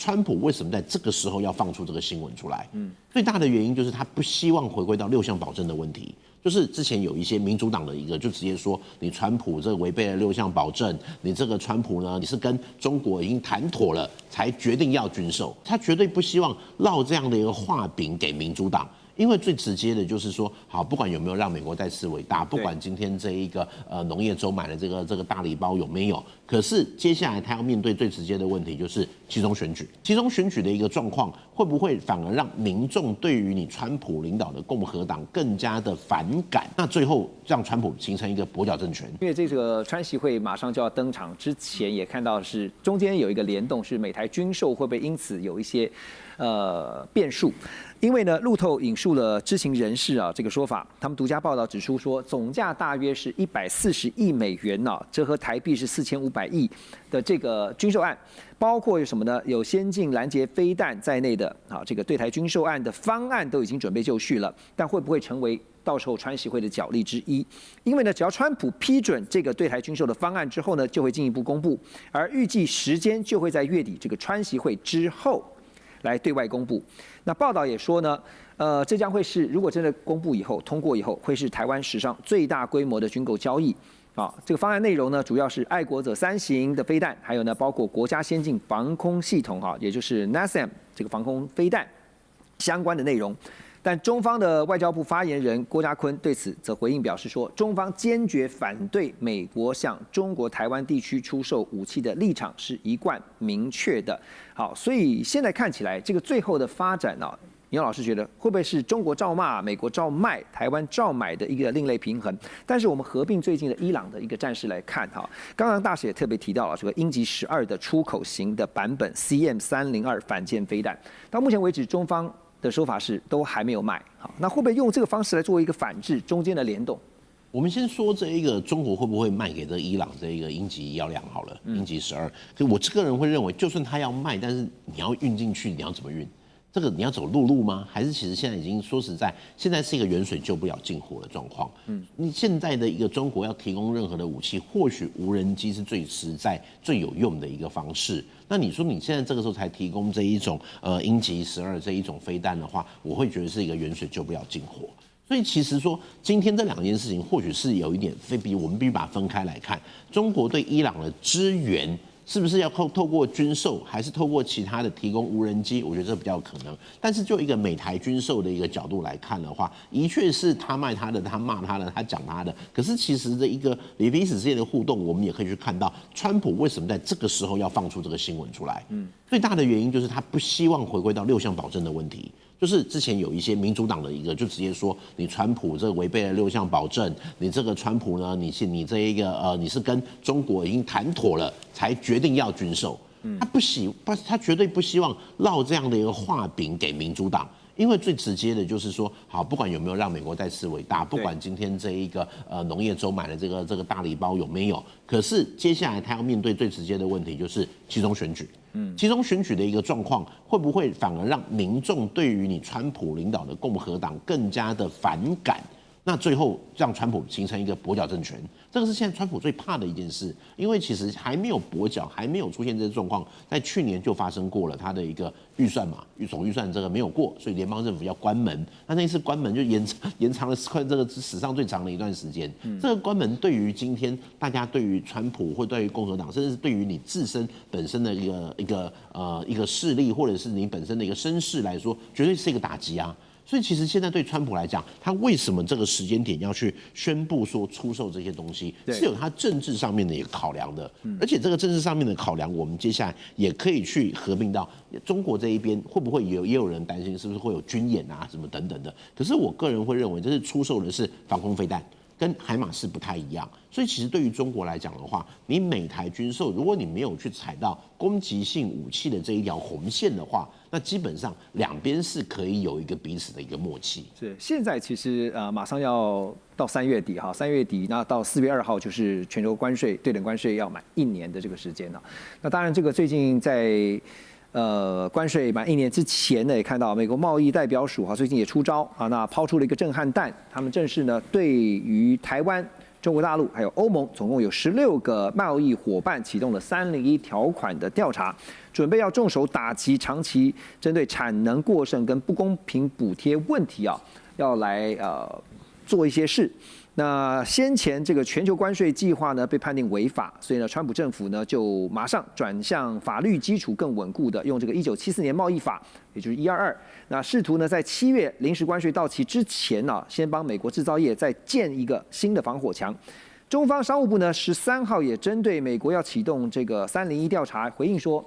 川普為什麼在這個時候要放出這個新聞出來？最大的原因就是他不希望回歸到6項保證的問題。就是之前有一些民主黨的一個就直接說，你川普這違背了6項保證，你這個川普呢，你是跟中國已經談妥了才決定要軍售，他絕對不希望烙這樣的一個畫餅給民主黨。因為最直接的就是說，好，不管有沒有讓美國再次偉大，不管今天這一個農業州買的這個大禮包有沒有，可是接下來他要面對最直接的問題就是期中選舉，期中選舉的一個狀況會不會反而讓民眾對於你川普領導的共和黨更加的反感？那最後讓川普形成一個跛腳政權。因為這個川習會馬上就要登場之前，也看到是中間有一個聯動，是美台軍售會不會因此有一些變數？因為呢，路透引述了知情人士啊這個說法，他們獨家報道指出說，總價大約是140億美元啊，折合台幣是4500億的這個軍售案，包括有什麼呢？有先進攔截飛彈在內的啊，這個對台軍售案的方案都已經準備就緒了，但會不會成為到時候川習會的角力之一？因為呢，只要川普批准這個对台軍售的方案之後呢，就會進一步公布，而預計時間就會在月底這個川習會之後來對外公布。那報道也說呢，這將會是如果真的公布以後通過以後，會是台灣史上最大規模的軍購交易。啊，這個方案內容呢，主要是愛國者3型的飛彈，還有呢，包括國家先進防空系統啊，也就是 NASAM 這個防空飛彈相關的內容。但中方的外交部發言人郭家坤對此則回應表示說，中方堅決反對美國向中國台灣地區出售武器的立場是一貫明確的。好，所以現在看起來，這個最後的發展呢，倪老師覺得會不會是中國照罵，美國照賣，台灣照買的一個另類平衡？但是我們合併最近的伊朗的一個戰事來看哈，剛剛大使也特別提到了這個鷹擊12的出口型的版本 CM302反艦飛彈，到目前為止中方的說法是都還沒有賣，好，那會不會用這個方式來作為一個反制中間的聯動？我們先說這一個中國會不會賣給這伊朗這一個鷹擊112好了，鷹擊12。可我這個人會認為，就算他要賣，但是你要運進去，你要怎麼運？這個你要走陸路嗎？還是其實現在已經說實在，現在是一個遠水救不了近火的狀況。你現在的一個中國要提供任何的武器，或許無人機是最實在、最有用的一個方式。那你說你現在這個時候才提供這一種鷹擊12這一種飛彈的話，我會覺得是一個遠水救不了近火。所以其實說今天這2件事情，或許是有一點我們必須把它分開來看。中國對伊朗的支援，是不是要透過軍售，還是透過其他的提供無人機？我覺得這比較有可能。但是就一個美台軍售的一個角度來看的話，的確是他賣他的，他罵他的，他講他的。可是其實的一個彼此之間的互動，我們也可以去看到，川普為什麼在這個時候要放出這個新聞出來？最大的原因就是他不希望回歸到6項保證的問題。就是之前有一些民主黨的一個就直接說，你川普這違背了6項保證，你這個川普呢，你這一個你是跟中國已經談妥了才決定要軍售，他絕對不希望烙這樣的一個畫餅給民主黨。因為最直接的就是說，好，不管有沒有讓美國再次偉大，不管今天這一個農業州買的這個大禮包有沒有，可是接下来他要面對最直接的問題就是期中選舉。期中選舉的一個狀況會不會反而讓民眾對於你川普領導的共和黨更加的反感？那最後讓川普形成一個跛腳政權，這個是現在川普最怕的一件事，因為其實還沒有跛腳，還沒有出現這些狀況，在去年就發生過了，他的一個預算嘛，總預算這個沒有過，所以聯邦政府要關門，那一次關門就延長了快這個史上最長的一段時間。這個關門對於今天大家对於川普或對於共和黨，甚至是對於你自身本身的一個勢力，或者是你本身的一個聲勢來說，絕對是一個打擊啊。所以其實現在對川普來講，他為什麼這個時間點要去宣布說出售這些東西，是有他政治上面的一個考量的。而且這個政治上面的考量，我們接下來也可以去合併到中國這一邊，會不會也有人擔心是不是會有軍演啊什麼等等的。可是我個人會認為，這是出售的是防空飛彈，跟海馬斯不太一樣。所以其實對於中國來講的話，你美台軍售，如果你沒有去踩到攻擊性武器的這一條紅線的話，那基本上兩邊是可以有一個彼此的一個默契。是，現在其實馬上要到3月底哈，3月底那到4月2號就是全球關稅对等關稅要滿1年的這個時間了。那當然這個最近在關稅滿1年之前呢，也看到美國貿易代表署最近也出招啊，那拋出了一個震撼彈，他們正式呢對於台灣中國大陸還有歐盟總共有16個貿易夥伴啟動了301條款的調查，準備要重手打擊長期針對產能過剩跟不公平補貼問題啊，要來做一些事。那先前這個全球關稅計劃呢被判定違法，所以呢，川普政府呢就馬上轉向法律基礎更穩固的，用這個1974年貿易法，也就是122，那試圖呢在7月臨時關稅到期之前呢，先幫美國製造業再建一個新的防火牆。中方商務部呢13號也針對美國要啟動這個301調查回應說，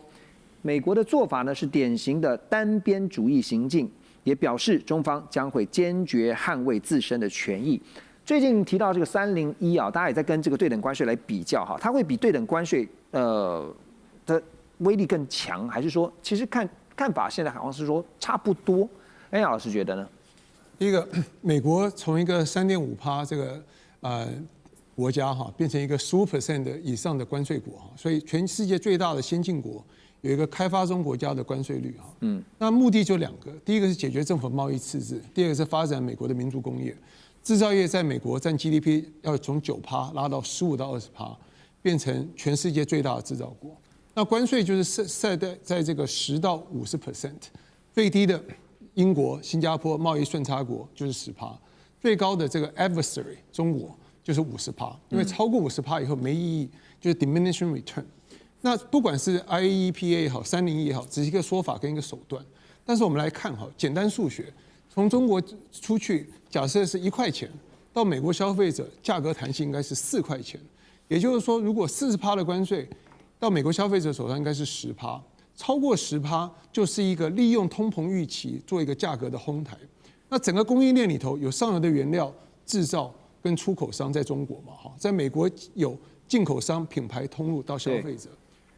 美國的做法呢是典型的單邊主義行徑，也表示中方將會堅決捍衛自身的權益。最近提到這個301啊，大家也在跟這個對等關稅來比較哈，它會比对等關稅的威力更強，還是說其實看法現在好像是說差不多？哎，老師覺得呢？第一個，美國從一個3.5%这個國家哈，變成一個15% 的以上的關稅國哈，所以全世界最大的先進國有一個開發中國家的關稅率哈。那目的就2個，第一個是解決政府貿易赤字，第二個是發展美國的民族工業。製造業在美國佔 GDP 要從9%拉到15%到20%，變成全世界最大的製造國。那關稅就是設在這個10%到50%，最低的英國、新加坡貿易順差國就是10%，最高的這個 adversary 中國就是50%，因為超過50%以後沒意義，就是 diminishing return。那不管是 IEEPA 也好，301也好，只是一個說法跟一個手段。但是我們來看哈，簡單數學。從中國出去，假設是1塊錢，到美國消費者價格彈性應該是4塊錢，也就是說，如果40%的關稅到美國消費者手上應該是10%，超過10%就是一個利用通膨預期做一個價格的哄抬。那整個供應鏈裡頭有上游的原料製造跟出口商在中國嘛，哈，在美國有進口商品牌通路到消費者，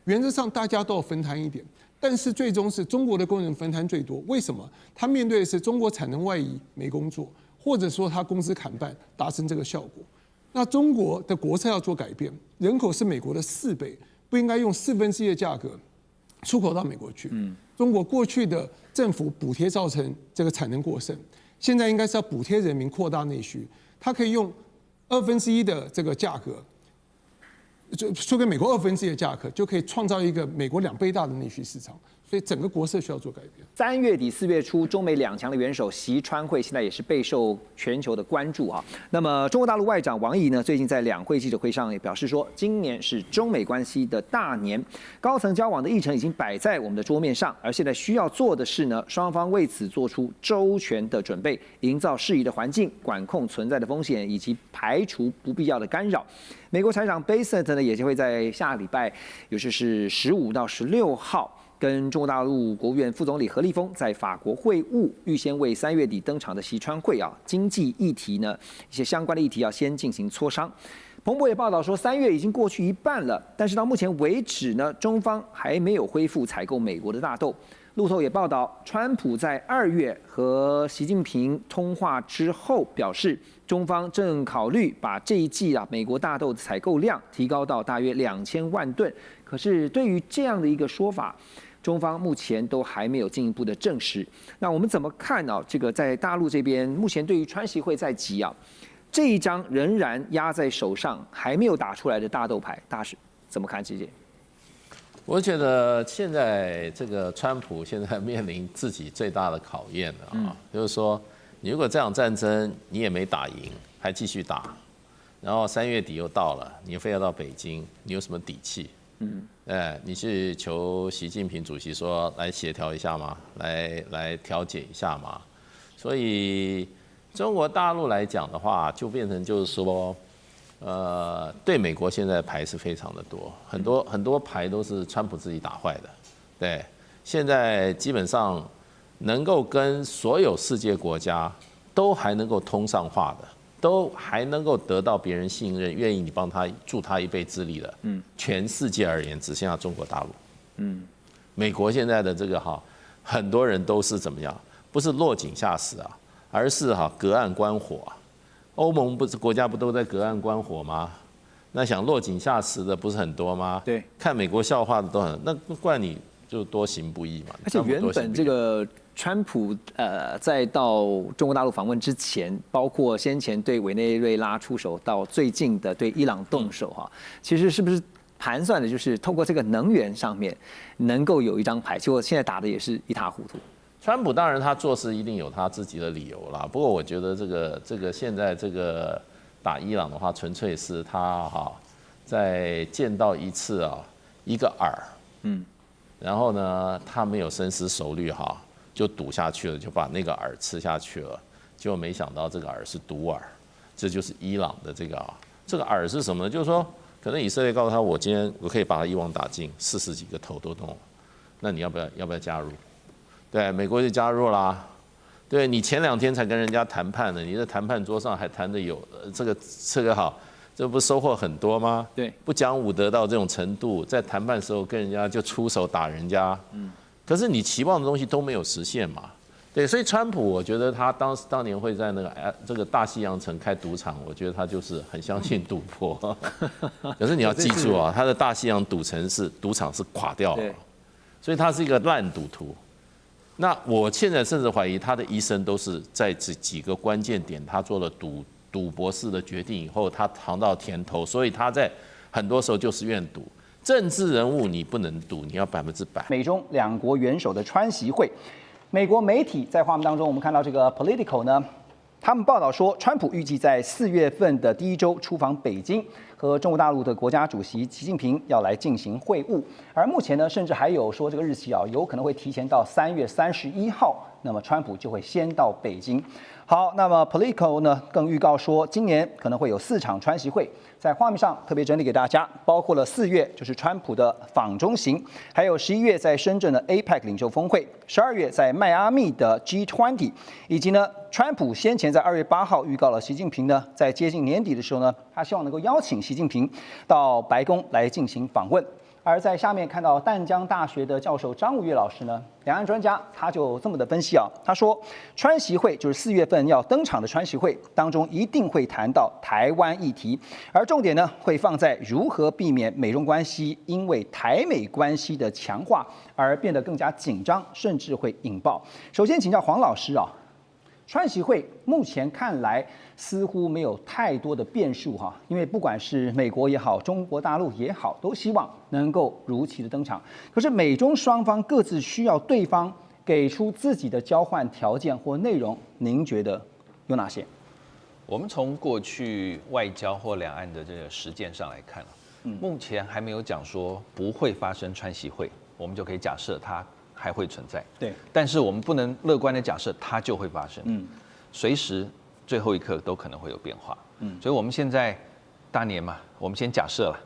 原則上大家都要分攤一點。但是最終是中國的工人分攤最多，為什麼？他面對的是中國產能外移沒工作，或者說他工資砍半，達成這個效果。那中國的國策要做改變，人口是美國的4倍，不應該用1/4的價格出口到美國去。中國過去的政府補貼造成這個產能過剩，現在應該是要補貼人民擴大內需，它可以用1/2的這個價格。就說給美國1/2的價格，就可以創造一個美國2倍大的內需市場，所以整個國策需要做改變。3月底4月初，中美2強的元首習川會，現在也是備受全球的關注啊。那麼中國大陸外長王毅呢，最近在兩會記者會上也表示說，今年是中美關係的大年，高層交往的議程已經擺在我們的桌面上，而現在需要做的是呢，雙方為此做出周全的準備，營造適宜的環境，管控存在的風險，以及排除不必要的干擾。美國財長貝瑟特呢，也就會在下個禮拜，也就是15到16號，跟中國大陸國務院副總理何立峰在法國會晤，預先為3月底登場的習川會啊，經濟議題呢，一些相關的議題要先進行磋商。彭博也報道說，3月已經過去一半了，但是到目前為止呢，中方還沒有恢復採購美國的大豆。路透也報道，川普在2月和習近平通話之後表示，中方正考慮把這一季美國大豆的採購量提高到大約2000萬噸。可是對於這樣的一個說法，中方目前都還沒有進一步的證實。那我們怎麼看呢？這個在大陸這邊，目前對於川習會在即這一張仍然壓在手上還沒有打出來的大豆牌，大家是怎麼看這件？我覺得現在這個川普現在面臨自己最大的考驗了啊，就是說，你如果這場戰爭你也沒打贏，還繼續打，然後3月底又到了，你非要到北京，你有什麼底氣？你是求習近平主席說來協調一下嗎？來調解一下嗎？所以中國大陸來講的話，就變成就是說。對美國現在的牌是非常的多，很多牌都是川普自己打壞的。對，現在基本上能夠跟所有世界國家都還能夠通上話的，都還能夠得到別人信任，願意你幫他助他一臂之力的，全世界而言只剩下中國大陸。美國現在的這個很多人都是怎麼樣？不是落井下石啊，而是隔岸觀火啊。歐盟不是國家不都在隔岸觀火嗎？那想落井下石的不是很多嗎？對，看美國笑話的都很，那怪你就多行不義嘛。而且原本這個川普在到中國大陸訪問之前，包括先前對委內瑞拉出手，到最近的對伊朗動手哈，其實是不是盤算的就是透過這個能源上面能夠有一張牌，結果現在打的也是一塌糊塗。川普当然他做事一定有他自己的理由啦，不過我覺得这个现在这个打伊朗的話，純粹是他在見到一次一個餌，然後呢他沒有深思熟慮就賭下去了，就把那個餌吃下去了，結果沒想到這個餌是毒餌，這就是伊朗的這個餌是什麼呢？就是說可能以色列告訴他，我今天我可以把他一網打盡，40幾個頭都弄了，那你要不要加入？對，美國就加入啦。對，你前2天才跟人家談判呢，你在談判桌上還談得有這個好，這不收穫很多嗎？對，不講武德到這種程度，在談判的時候跟人家就出手打人家，可是你期望的東西都沒有實現嘛。對，所以川普我覺得他當年會在這個大西洋城開賭場，我覺得他就是很相信賭博。可是你要記住啊，他的大西洋賭場是垮掉了，所以他是一個爛賭徒。那我現在甚至懷疑他的一生都是在這幾個關鍵點，他做了賭博式的決定以後，他嘗到甜頭，所以他在很多時候就是願賭。政治人物你不能賭，你要100%。美中兩國元首的川習會，美國媒體在畫面當中，我們看到這個 Politico 呢，他們報道說，川普預計在4月份的第1週出訪北京，和中國大陸的國家主席習近平要來進行會晤。而目前呢，甚至還有說這個日期有可能會提前到3月31號，那麼川普就會先到北京。好，那麼 Politico 呢更預告說，今年可能會有4場川習會，在畫面上特別整理給大家，包括了4月就是川普的訪中行，還有11月在深圳的 APEC 領袖峰會，12月在邁阿密的 G20， 以及呢，川普先前在2月8號預告了習近平呢，在接近年底的時候呢，他希望能夠邀請習近平到白宮來進行訪問。而在下面看到淡江大學的教授張武岳老師呢，兩岸專家他就這麼的分析啊，他說川習會就是4月份要登場的川習會當中一定會談到台灣議題，而重點呢會放在如何避免美中關係因為台美關係的強化而變得更加緊張，甚至會引爆。首先請教黃老師啊，川習會目前看來似乎沒有太多的變數哈，因為不管是美國也好，中國大陸也好，都希望能夠如期的登場。可是美中雙方各自需要對方給出自己的交換條件或內容，您覺得有哪些？我們從過去外交或兩岸的這個實踐上來看，目前還沒有講說不會發生川習會，我們就可以假設它還會存在。對，但是我們不能樂觀的假設它就會發生。隨時最後一刻都可能會有變化。所以我們現在大年嘛，我們先假設了，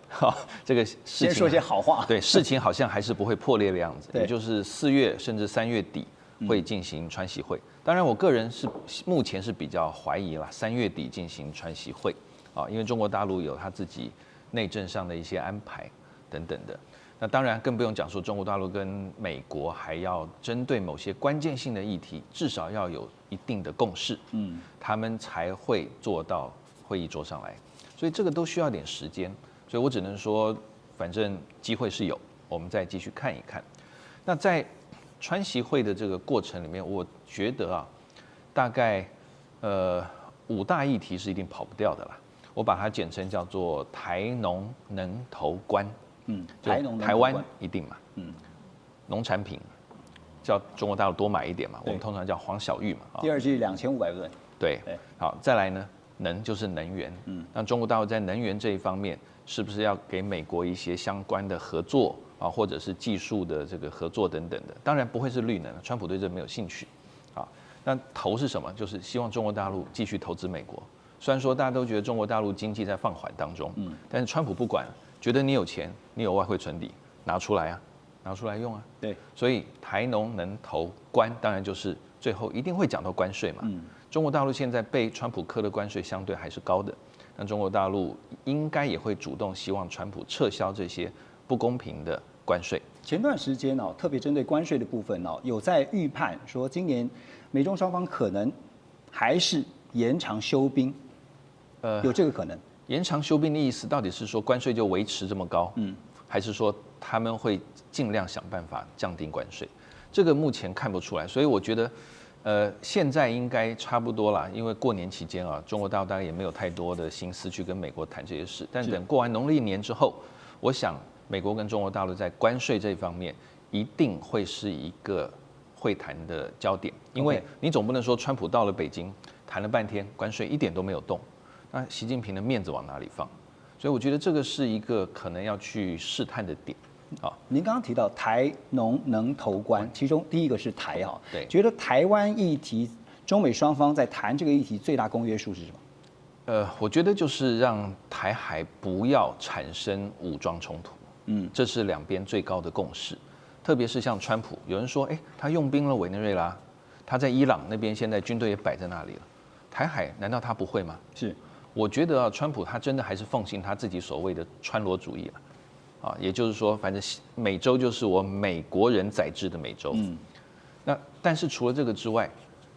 這個事情先說一些好話。對，事情好像還是不會破裂的樣子，也就是4月甚至3月底會進行川習會。當然，我個人是目前是比較懷疑啦，3月底進行川習會啊，因為中國大陸有他自己內政上的一些安排等等的。那當然更不用講說中國大陸跟美國還要針對某些關鍵性的議題，至少要有一定的共識，他們才會坐到會議桌上來。所以這個都需要點時間，所以我只能說，反正機會是有，我們再繼續看一看。那在川習會的這個過程裡面，我覺得啊，大概5大議題是一定跑不掉的啦。我把它簡稱叫做台農能投關。台灣一定嘛，農產品叫中國大陸多買一點嘛，我們通常叫黃小玉嘛。第二季2500噸。對，好，再來呢，能就是能源。那中國大陸在能源這一方面，是不是要給美國一些相關的合作啊，或者是技術的這個合作等等的？當然不會是綠能，川普對這沒有興趣。啊，那投是什麼？就是希望中國大陸繼續投資美國。雖然說大家都覺得中國大陸經濟在放緩當中，但是川普不管。覺得你有錢，你有外匯存底，拿出來啊，拿出來用啊。對，所以台農能投關，當然就是最後一定會講到關稅嘛。中國大陸現在被川普課的關稅相對還是高的，那中國大陸應該也會主動希望川普撤銷這些不公平的關稅。前段時間哦，特別針對關稅的部分哦，有在預判說今年美中雙方可能還是延長休兵，有這個可能。延長休兵的意思到底是說關稅就維持這麼高，還是說他們會盡量想辦法降低關稅？這個目前看不出來，所以我覺得，現在應該差不多啦，因為過年期間啊，中國大陸大概也沒有太多的心思去跟美國談這些事。但等過完農曆年之後，我想美國跟中國大陸在關稅這方面一定會是一個會談的焦點，因為你總不能說川普到了北京談了半天，關稅一點都沒有動，那習近平的面子往哪裡放？所以我覺得這個是一個可能要去試探的點。好，您剛剛提到台農能投關，其中第一個是台哈，對，覺得台灣議題，中美雙方在談這個議題最大公約數是什麼？我覺得就是讓台海不要產生武裝衝突，這是兩邊最高的共識。特別是像川普，有人說，他用兵了委內瑞拉，他在伊朗那邊現在軍隊也擺在那裡了，台海難道他不會嗎？是，我覺得川普他真的還是奉行他自己所謂的川羅主義了。也就是說，反正美洲就是我美國人宰制的美洲。那但是除了這個之外，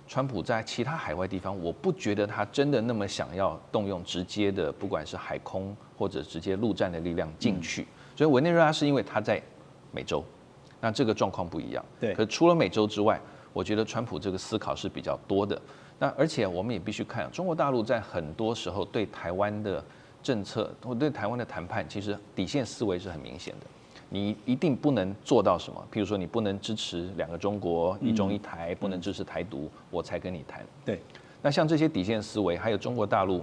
川普在其他海外地方，我不覺得他真的那麼想要動用直接的，不管是海空或者直接陸戰的力量進去。所以委內瑞拉是因為他在美洲，那這個狀況不一樣。對。可除了美洲之外，我覺得川普這個思考是比較多的。那而且我們也必須看，中國大陸在很多時候對台灣的政策或對台灣的談判，其實底線思維是很明顯的。你一定不能做到什麼，譬如說你不能支持2個中國、一中一台，不能支持台獨，我才跟你談。對。那像這些底線思維，還有中國大陸，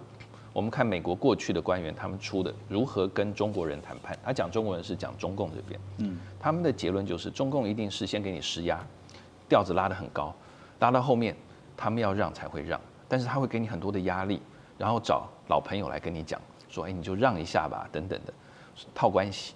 我們看美國過去的官員他們出的如何跟中國人談判，他講中國人是講中共這邊，他們的結論就是中共一定是先給你施壓，調子拉得很高，拉到後面他們要讓才會讓，但是他會給你很多的壓力，然後找老朋友來跟你講。說你就讓一下吧，等等的套關係，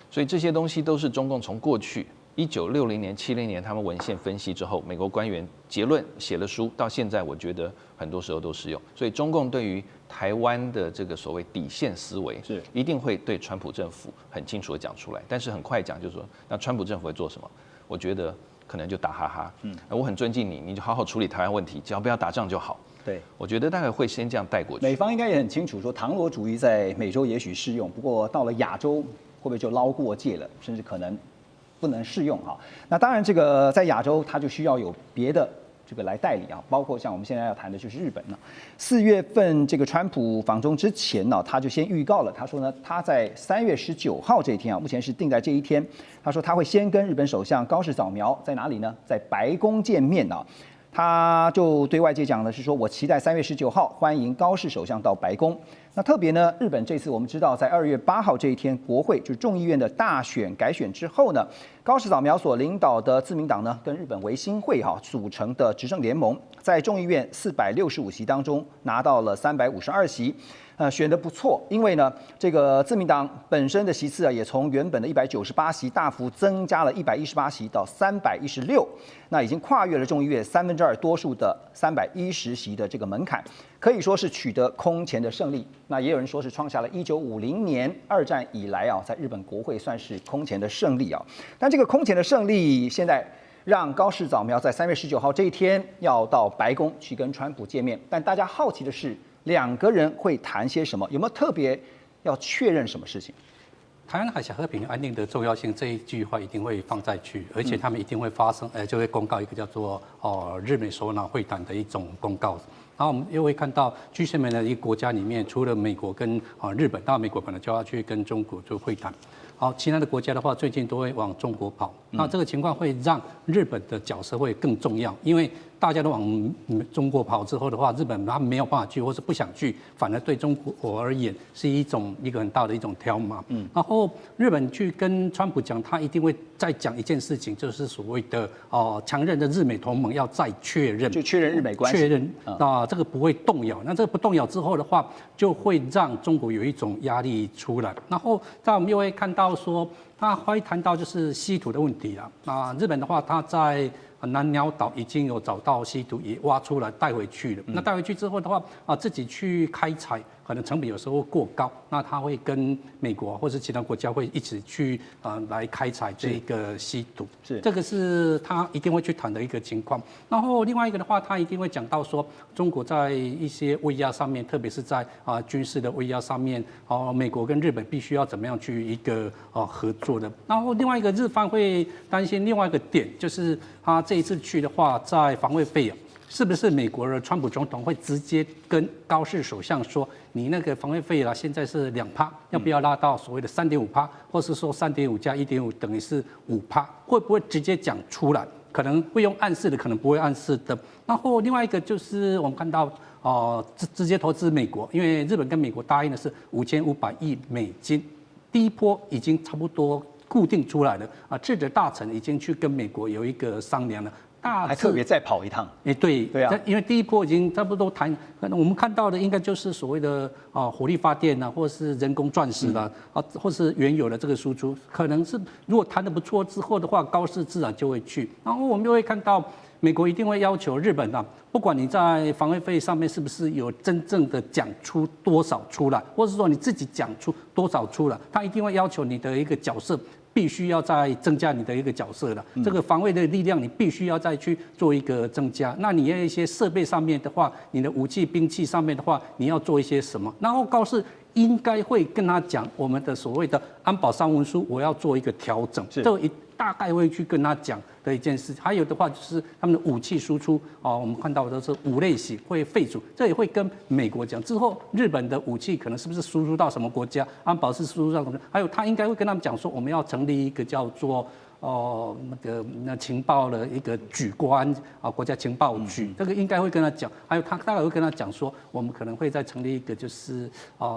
所以這些東西都是中共從過去1960年、70年他們文獻分析之後，美國官員結論寫了書，到現在我覺得很多時候都適用。所以中共對於台灣的這個所謂底線思維，是一定會對川普政府很清楚的講出來，但是很快講就是說，那川普政府會做什麼？我覺得可能就打哈哈，我很尊敬你，你就好好處理台灣問題，只要不要打仗就好。對，我覺得大概會先這樣帶過去。美方應該也很清楚，說唐羅主義在美洲也許適用，不過到了亞洲會不會就撈過界了，甚至可能不能適用哈。那當然，這個在亞洲它就需要有別的這個來代理啊，包括像我们現在要談的就是日本了。4月份這個川普訪中之前呢，他就先預告了，他說呢，他在3月19號這一天啊，目前是定在這一天，他說他會先跟日本首相高市早苗在哪裡呢？在白宮見面啊。他就對外界講的是說，我期待3月19號歡迎高市首相到白宮。那特別呢，日本這次我們知道，在2月8號這一天，國會就是眾議院的大選改選之後呢，高市早苗所領導的自民黨呢，跟日本維新會組成的執政聯盟，在眾議院465席當中拿到了352席。選得不錯，因為呢，這個自民黨本身的席次啊，也從原本的198席大幅增加了118席到316，那已經跨越了眾議院2/3多數的310席的這個門檻，可以說是取得空前的勝利。那也有人說是創下了1950年2戰以來啊，在日本國會算是空前的勝利啊。但這個空前的勝利，現在讓高市早苗在3月19號這一天要到白宮去跟川普見面，但大家好奇的是，兩個人會談些什麼？有沒有特別要確認什麼事情？台灣海峽和平安定的重要性這一句話一定會放在去，而且他們一定會發生，就會公告一個叫做日美首腦會談的一種公告。然後我們又會看到 G7的一個國家裡面，除了美國跟日本，那美國可能就要去跟中國做會談。好，其他的國家的話，最近都會往中國跑。那這個情況會讓日本的角色會更重要，因為大家都往中國跑之後的話，日本他沒有辦法去，或是不想去，反而對中國而言是一個很大的一種挑碼。然後日本去跟川普講，他一定會再講一件事情，就是所謂的強韌的日美同盟要再確認，就確認日美關係，確認那這個不會動搖。那這個不動搖之後的話，就會讓中國有一種壓力出來。然後在我們又會看到說，他會談到就是稀土的問題了。那日本的話，他在南鳥島已經有找到稀土，也挖出來帶回去了。那帶回去之後的話，自己去開採，可能成本有時候過高，那他會跟美國或是其他國家會一起去來開採這個稀土，是這個是他一定會去談的一個情況。然後另外一個的話，他一定會講到說，中國在一些威壓上面，特別是在軍事的威壓上面，美國跟日本必須要怎麼樣去一個合作的。然後另外一個日方會擔心另外一個點，就是他這一次去的話，在防衛費是不是美國的川普總統會直接跟高市首相說，你那個防衛費啦，現在是2%，要不要拉到所謂的3.5%，或是說3.5加1.5等於是5%，會不會直接講出來？可能會用暗示的，可能不會暗示的。然後另外一個就是我們看到直接投資美國，因為日本跟美國答應的是5500億美金，第一波已經差不多固定出來了啊，智者大臣已經去跟美國有一個商量了。還特別再跑一趟，对啊，因為第一波已經差不多談，我們看到的應該就是所謂的火力發電啊，或是人工鑽石啦，或是原有的這個輸出，可能是如果談得不錯之後的話，高市自然就會去，然後我們就會看到美國一定會要求日本啊，不管你在防衛費上面是不是有真正的講出多少出來，或是說你自己講出多少出來，他一定會要求你的一個角色。必須要再增加你的一個角色了，這個防衛的力量你必須要再去做一個增加。那你要一些設備上面的話，你的武器兵器上面的話，你要做一些什麼？然後高市應該會跟他講，我們的所謂的安保三文書，我要做一個調整。這大概會去跟他講的一件事。還有的話就是他們的武器輸出我們看到的是5類型會廢除，這也會跟美國講。之後日本的武器可能是不是輸出到什麼國家，安保是輸出到什麼？還有他應該會跟他們講說，我們要成立一個叫做那情報的一個局關國家情報局，這個應該會跟他講。還有他大概會跟他講說，我們可能會再成立一個就是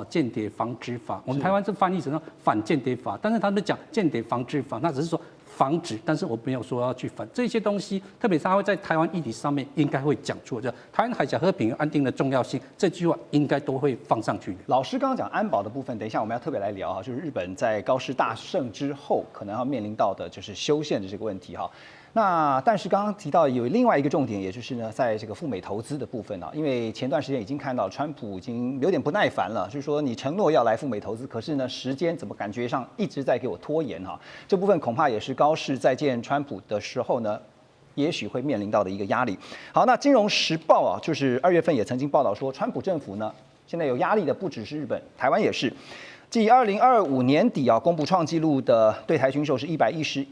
間諜防止法，我們台灣是翻譯成反間諜法，但是他們講間諜防治法，那只是說防止，但是我沒有說要去反這些東西，特別是他會在台灣議題上面應該會講出，就台灣海峽和平安定的重要性，這句話應該都會放上去的。老師剛剛講安保的部分，等一下我們要特別來聊哈，就是日本在高市大勝之後可能要面臨到的就是修憲的這個問題哈。那但是剛剛提到有另外一個重點，也就是呢，在這個赴美投資的部分啊，因為前段時間已經看到川普已經有點不耐煩了，就是說你承諾要來赴美投資，可是呢時間怎麼感覺上一直在給我拖延哈。這部分恐怕也是高市在見川普的時候呢，也許會面臨到的一個壓力。好，那《金融時報》啊，就是2月份也曾經報道說，川普政府呢現在有壓力的不只是日本，台灣也是。繼2025年底啊公布創紀錄的對台軍售是111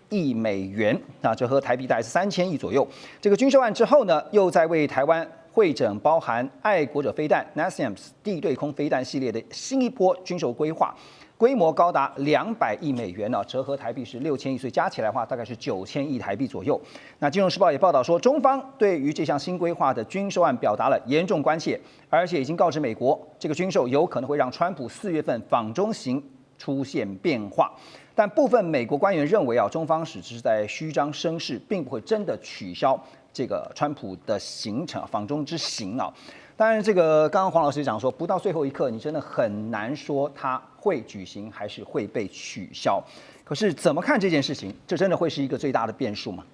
億美元，那折合台幣大概是3000億左右。這個軍售案之後呢，又在為台灣彙整包含愛國者飛彈 NASAMS 地對空飛彈系列的新一波軍售規劃，規模高達200億美元呢，折合台幣是6000億，所以加起來的話大概是9000億台幣左右。那《金融時報》也報道說，中方對於這項新規劃的軍售案表達了嚴重關切，而且已經告知美國，這個軍售有可能會讓川普4月份訪中行出現變化。但部分美國官員認為啊，中方只是在虛張聲勢，並不會真的取消這個川普的行程訪中之行啊。當然，這個剛剛黃老師講說，不到最後一刻，你真的很難說它會舉行還是會被取消。可是怎麼看這件事情？這真的會是一個最大的變數嗎？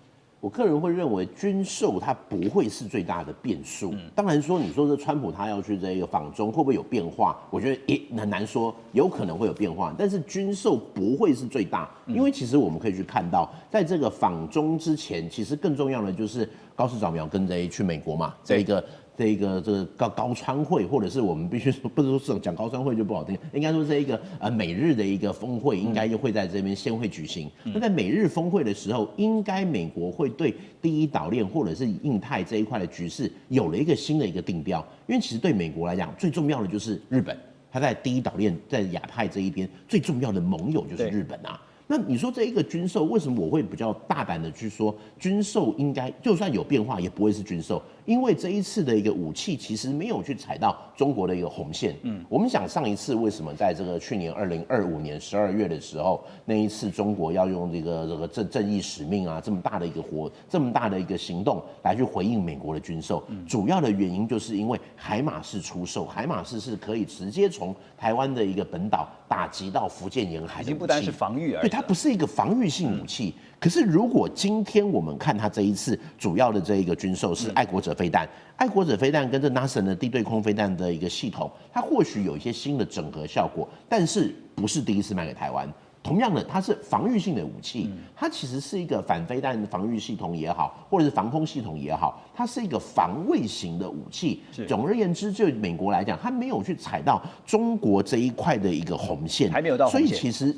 我個人會認為軍售它不會是最大的變數。當然說，你說這川普他要去這個訪中會不會有變化？我覺得也很難說，有可能會有變化。但是軍售不會是最大，因為其實我們可以去看到，在這個訪中之前，其實更重要的就是高市早苗跟着去美國嘛，這個高川會，或者是我們必須說，不是說講高川會就不好聽，應該說這一個美日的一個峰會，應該就會在這邊先會舉行。那在美日峰會的時候，應該美國會對第一島鏈或者是印太這一塊的局勢有了一個新的一個定調，因為其實對美國來講，最重要的就是日本，它在第一島鏈在亞太這一邊最重要的盟友就是日本啊。那你說這一個軍售，為什麼我會比較大膽的去說軍售應該就算有變化也不會是軍售？因為這一次的一個武器其實沒有去踩到中國的一個紅線。我們想上一次為什麼在這個去年2025年12月的時候，那一次中國要用這個正義使命啊這麼大的一個行動來去回應美國的軍售，主要的原因就是因為海馬式出售，海馬式是可以直接從台灣的一個本島打擊到福建沿海的武器，已經不單是防禦而已。对，它不是一個防禦性武器。可是如果今天我們看它這一次主要的這一個軍售是愛國者飛彈，愛國者飛彈跟這 NASAM 的地对空飛彈的一個系統，它或許有一些新的整合效果，但是不是第一次賣給台灣。同樣的，它是防禦性的武器，它其實是一個反飛彈防禦系統也好，或者是防空系統也好，它是一個防衛型的武器。總而言之，就美國來講，它沒有去踩到中國這一塊的一個紅線，還沒有到紅線。所以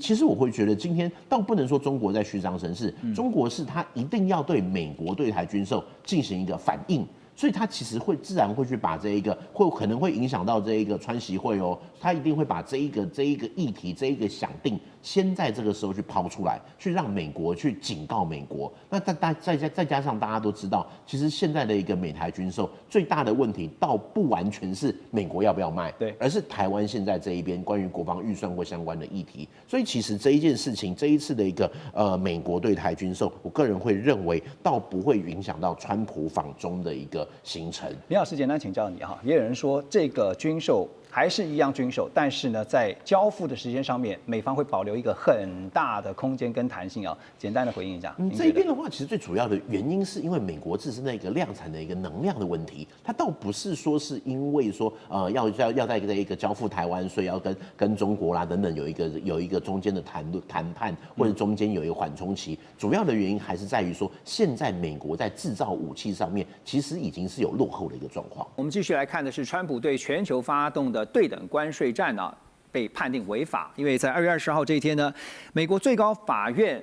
其實我會覺得，今天倒不能說中國在虛張聲勢，中國是它一定要對美國對台軍售進行一個反應。所以他其實會自然會去把這一個可能會影響到這一個川習會哦，他一定會把這一個議題這一個想定先在這個時候去拋出來，去讓美國去警告美國。那再加上大家都知道，其實現在的一個美台軍售最大的問題，倒不完全是美國要不要賣，對，而是台灣現在這一邊關於國防預算或相關的議題。所以其實這一件事情，這一次的一個美國對台軍售，我個人會認為倒不會影響到川普訪中的一個行程。林老師，簡單請教你哈，也有人說這個軍售還是一樣軍售，但是呢，在交付的時間上面，美方會保留一個很大的空間跟彈性啊。簡單的回應一下。這一邊的話，其實最主要的原因是因為美國自身的一個量產的一個能量的問題，它倒不是說是因為說要在這一個交付台灣，所以要跟中國啦等等有一個中間的談判，或者中間有一個緩衝期。主要的原因還是在於說，現在美國在製造武器上面，其實已經是有落後的一個狀況。我們繼續來看的是川普對全球发動的對等關稅戰啊，被判定違法。因為在2月20號這一天呢，美國最高法院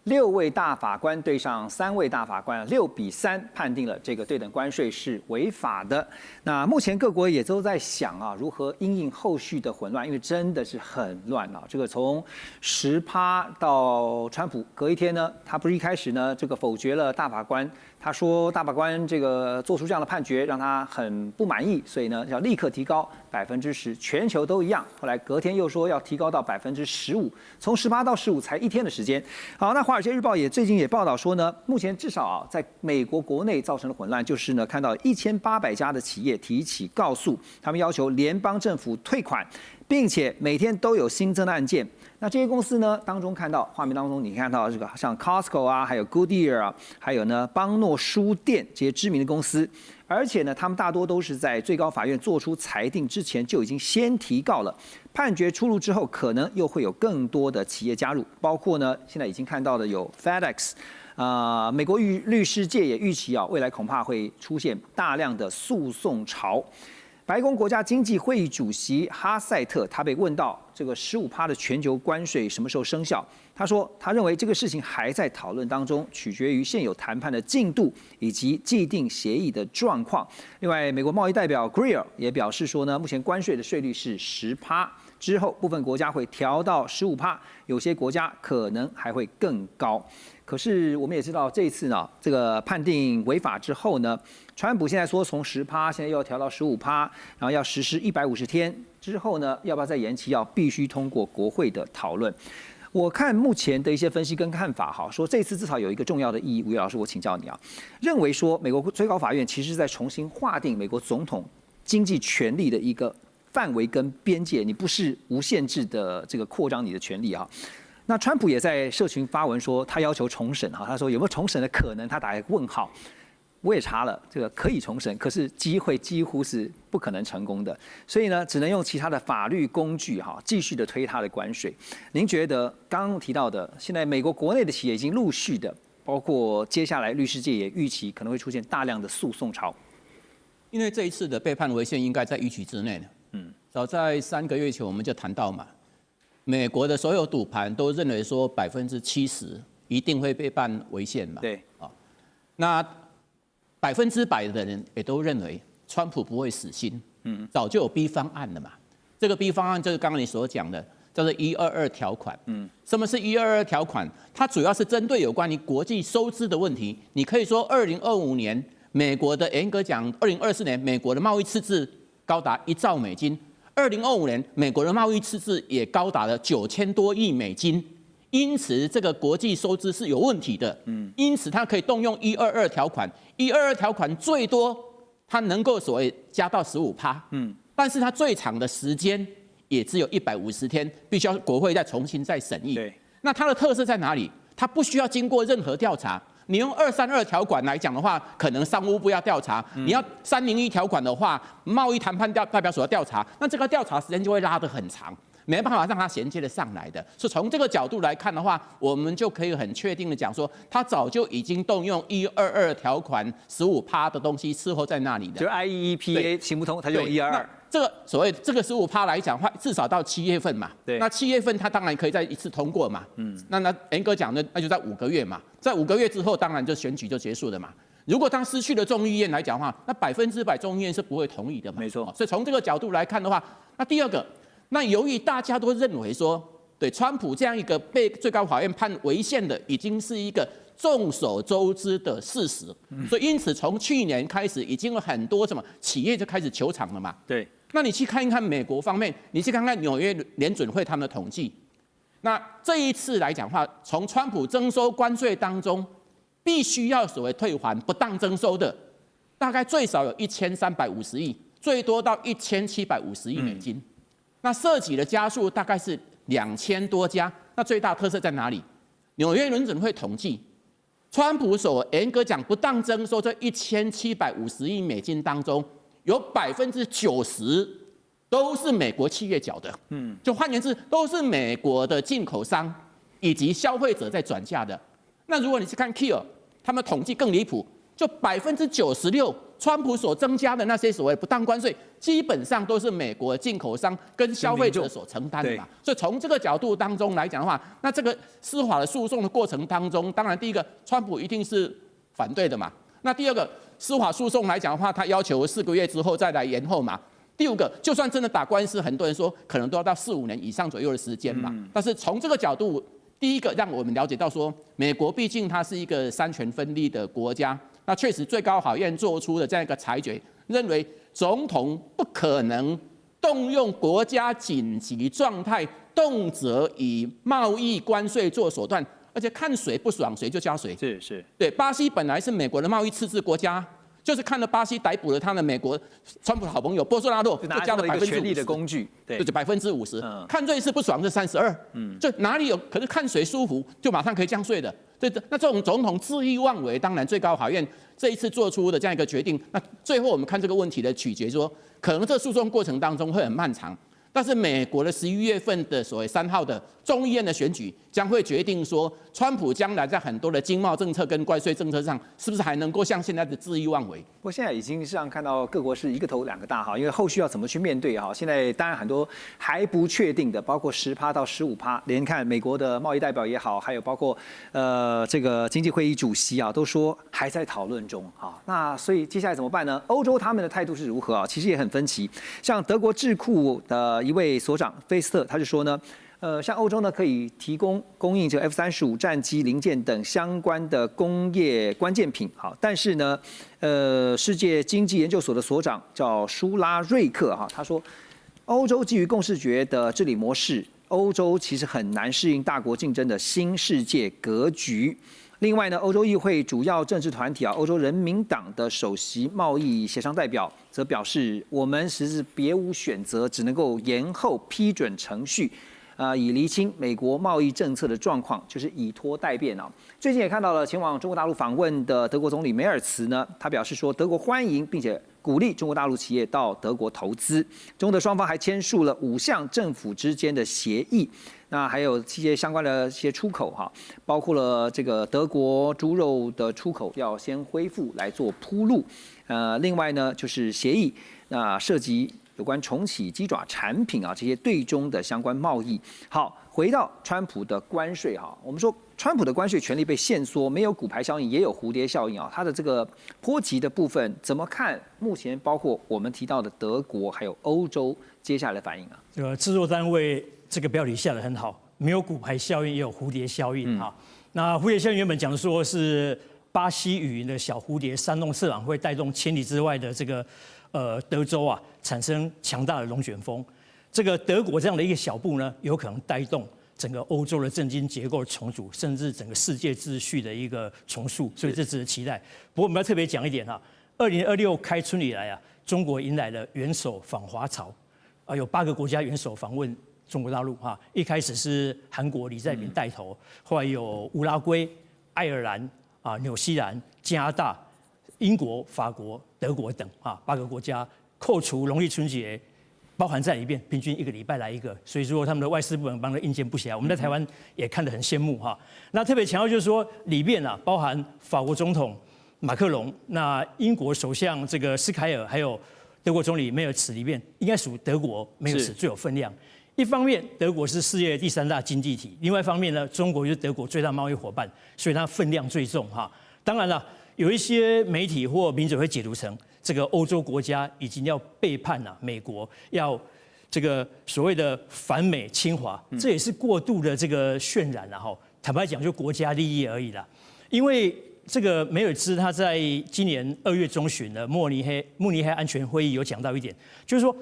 6位大法官對上3位大法官，6比3判定了這個對等關稅是違法的。那目前各國也都在想啊，如何因應後續的混亂，因為真的是很亂啊。這個從10%到川普隔一天呢，他不是一開始呢這個否決了大法官。他說大法官這個做出這樣的判決讓他很不滿意，所以呢要立刻提高10%，全球都一樣。後來隔天又說要提高到15%，從18到15才1天的時間。好，那《華爾街日報》最近也報道說呢，目前至少在美國國內造成的混亂，就是呢看到1800家的企業提起告訴，他們要求聯邦政府退款，並且每天都有新增的案件。那這些公司呢，當中看到畫面當中，你看到這個像 Costco 啊，還有 Goodyear 啊，還有呢邦諾書店這些知名的公司，而且呢，他們大多都是在最高法院做出裁定之前就已經先提告了。判決出爐之後，可能又會有更多的企業加入，包括呢現在已經看到的有 FedEx。美國律師界也預期啊，未來恐怕會出現大量的訴訟潮。白宮國家經濟會議主席哈塞特，他被問到這個15%的全球關稅什麼時候生效，他說他認為這個事情還在討論當中，取決於現有談判的進度以及既定協議的狀況。另外，美國貿易代表 Greer 也表示說呢，目前關稅的稅率是10%，之後部分國家會調到15%，有些國家可能還會更高。可是我們也知道，這一次呢，這個判定違法之後呢，川普現在說從10%，現在又要調到15%，然後要實施150天之後呢，要不要再延期？要必須通過國會的討論。我看目前的一些分析跟看法，哈，說這次至少有一個重要的意義。吳岳老師，我請教你啊，認為說美國最高法院其實是在重新劃定美國總統經濟權力的一個範圍跟邊界，你不是無限制的這個擴張你的權利啊。那川普也在社群發文說，他要求重審哈，他說有沒有重審的可能？他打一個問號。我也查了，這個可以重審，可是機會幾乎是不可能成功的，所以呢，只能用其他的法律工具哈，繼續的推他的關稅。您覺得剛剛提到的，現在美國國內的企業已經陸續的，包括接下來律師界也預期可能會出現大量的訴訟潮，因為這一次的被判違憲應該在預期之內。早在3個月前我們就談到嘛。美國的所有賭盤都認為說70%一定會被判違憲嘛？對，那100%的人也都認為川普不會死心，早就有 B 方案了嘛。這個 B 方案就是剛剛你所講的，叫做122條款。什麼是122條款？它主要是針對有關於國際收支的問題。你可以說2025年美國的嚴格講，2024年美國的貿易赤字高達1兆美金。2025年，美國的貿易赤字也高達了9000多億美金，因此這個國際收支是有問題的。因此它可以動用122條款，122條款最多它能夠所謂加到15%。但是它最長的時間也只有150天，必須要國會再重新再審議。对，那它的特色在哪裡？它不需要經過任何調查。你用232條款來講的話，可能商務部要調查；你要301條款的話，貿易談判代表所要調查，那這個調查時間就會拉得很長，沒辦法讓它銜接得上來的。所以從這個角度來看的話，我們就可以很確定的講說，它早就已經動用122條款15%的東西伺候在那裡的。就 IEEPA 行不通，它就用122。這個所謂這個15%來講的話，至少到7月份嘛。對。那7月份它當然可以再一次通過嘛。那嚴格講呢，那就在5個月嘛。在5個月之後，當然就選舉就結束了嘛。如果他失去了眾議院來講的話，那100%眾議院是不會同意的嘛。沒錯。所以從這個角度來看的話，那第二個，那由於大家都認為說，對川普這樣一個被最高法院判違憲的，已經是一個眾所周知的事實。所以因此從去年開始，已經有很多什麼企業就開始求償了嘛。對。那你去看一看美國方面，你去看看紐約聯準會他們的統計。那這一次來講的話，從川普徵收關稅當中，必須要所謂退還不當徵收的，大概最少有1350億，最多到1750億美金。那涉及的家數大概是2000多家。那最大特色在哪裡？紐約聯準會統計，川普所嚴格講不當徵收這1750億美金當中，有90%都是美國企業繳的，就換言之，都是美國的進口商以及消費者在轉嫁的。那如果你去看 Kier， 他們統計更離譜，就96%川普所增加的那些所謂不當關稅，基本上都是美國進口商跟消費者所承擔的嘛。所以從這個角度當中來講的話，那這個司法的訴訟的過程當中，當然第一個，川普一定是反對的嘛。那第二個，司法訴訟來講的話，他要求4個月之後再來延後嘛。第五個，就算真的打官司，很多人說可能都要到4、5年以上左右的時間嘛。但是從這個角度，第一個讓我們了解到說，美國畢竟它是一個三權分立的國家，那確實最高法院做出的這樣一個裁決，認為總統不可能動用國家緊急狀態，動輒以貿易關稅做手段，而且看誰不爽誰就加誰。是。對，巴西本來是美國的貿易赤字國家。就是看了巴西逮捕了他的美国川普的好朋友波索納洛，就加了50%權力的工具，对，就50%。看瑞士不爽是32%，就哪裡有？可是看誰舒服就馬上可以降稅的。對，那這種總統恣意妄為，當然最高法院這一次做出的這樣一個決定，那最後我們看這個問題的取決說，可能這訴訟過程當中會很漫長。但是美國的11月份的所謂3號的眾議院的選舉，將會決定說，川普將來在很多的經貿政策跟關稅政策上，是不是還能夠像現在的恣意妄為？不過現在已經是看到各國是一個頭兩個大哈，因為後續要怎麼去面對哈，現在當然很多還不確定的，包括10%到15%，連看美國的貿易代表也好，還有包括這個經濟會議主席啊，都說還在討論中啊。那所以接下來怎麼辦呢？歐洲他們的態度是如何啊？其實也很分歧。像德國智庫的一位所長菲斯特，他就說呢，像歐洲呢可以提供應這 F-35戰機零件等相關的工業關鍵品，好，但是呢，世界經濟研究所的所長叫舒拉瑞克哈，他說，歐洲基於共識決的治理模式，歐洲其實很難適應大國競爭的新世界格局。另外呢，歐洲議會主要政治團體啊，歐洲人民黨的首席貿易協商代表則表示，我們實是別無選擇，只能夠延後批准程序，以釐清美國貿易政策的狀況，就是以拖待變啊。最近也看到了前往中國大陸訪問的德國總理梅爾茨呢，他表示說，德國歡迎並且鼓勵中國大陸企業到德國投資。中德雙方還簽署了5項政府之間的協議。那還有一些相關的一些出口哈，包括了這個德國豬肉的出口要先恢復來做鋪路，另外呢就是協議，那涉及有關重啟雞爪產品啊這些對中的相關貿易。好，回到川普的關稅哈，我們說川普的關稅權力被限縮，沒有骨牌效應，也有蝴蝶效應啊，它的這個波及的部分怎麼看？目前包括我們提到的德國還有歐洲接下來的反應啊，這個製作單位。這個標題下得很好，沒有骨牌效應，也有蝴蝶效應啊。那蝴蝶效應原本講的說是巴西語言的小蝴蝶扇動翅膀，會帶動千里之外的這個德州啊產生強大的龍捲風。這個德國這樣的一個小步呢，有可能帶動整個歐洲的政經結構的重組，甚至整個世界秩序的一個重塑，所以這值得期待。不過我們要特別講一點哈，2026開春以來啊，中國迎來了元首訪華潮。有8個國家元首訪問中國大陸哈。一開始是韓國李在明帶頭，後來有烏拉圭、愛爾蘭紐西蘭、加拿大、英國、法國、德國等8個國家，扣除農曆春節包含在裡面，平均1個禮拜來一個，所以說他們的外事部門幫的應接不暇。我們在台灣也看得很羨慕哈。那特別強調就是說，裡面包含法國總統馬克龍，那英國首相這個斯凱爾，還有德國總理梅爾茨，裡面應該屬德國梅爾茨最有分量。一方面，德國是世界第3大經濟體；另外一方面呢，中國就是德國最大貿易夥伴，所以它分量最重哈。當然了，有一些媒體或名嘴會解讀成這個歐洲國家已經要背叛美國，要這個所謂的反美親華，這也是過度的這個渲染了哈。坦白講，就國家利益而已啦。因為這個梅爾茲他在今年2月中旬的慕尼黑安全會議有講到一點，就是說，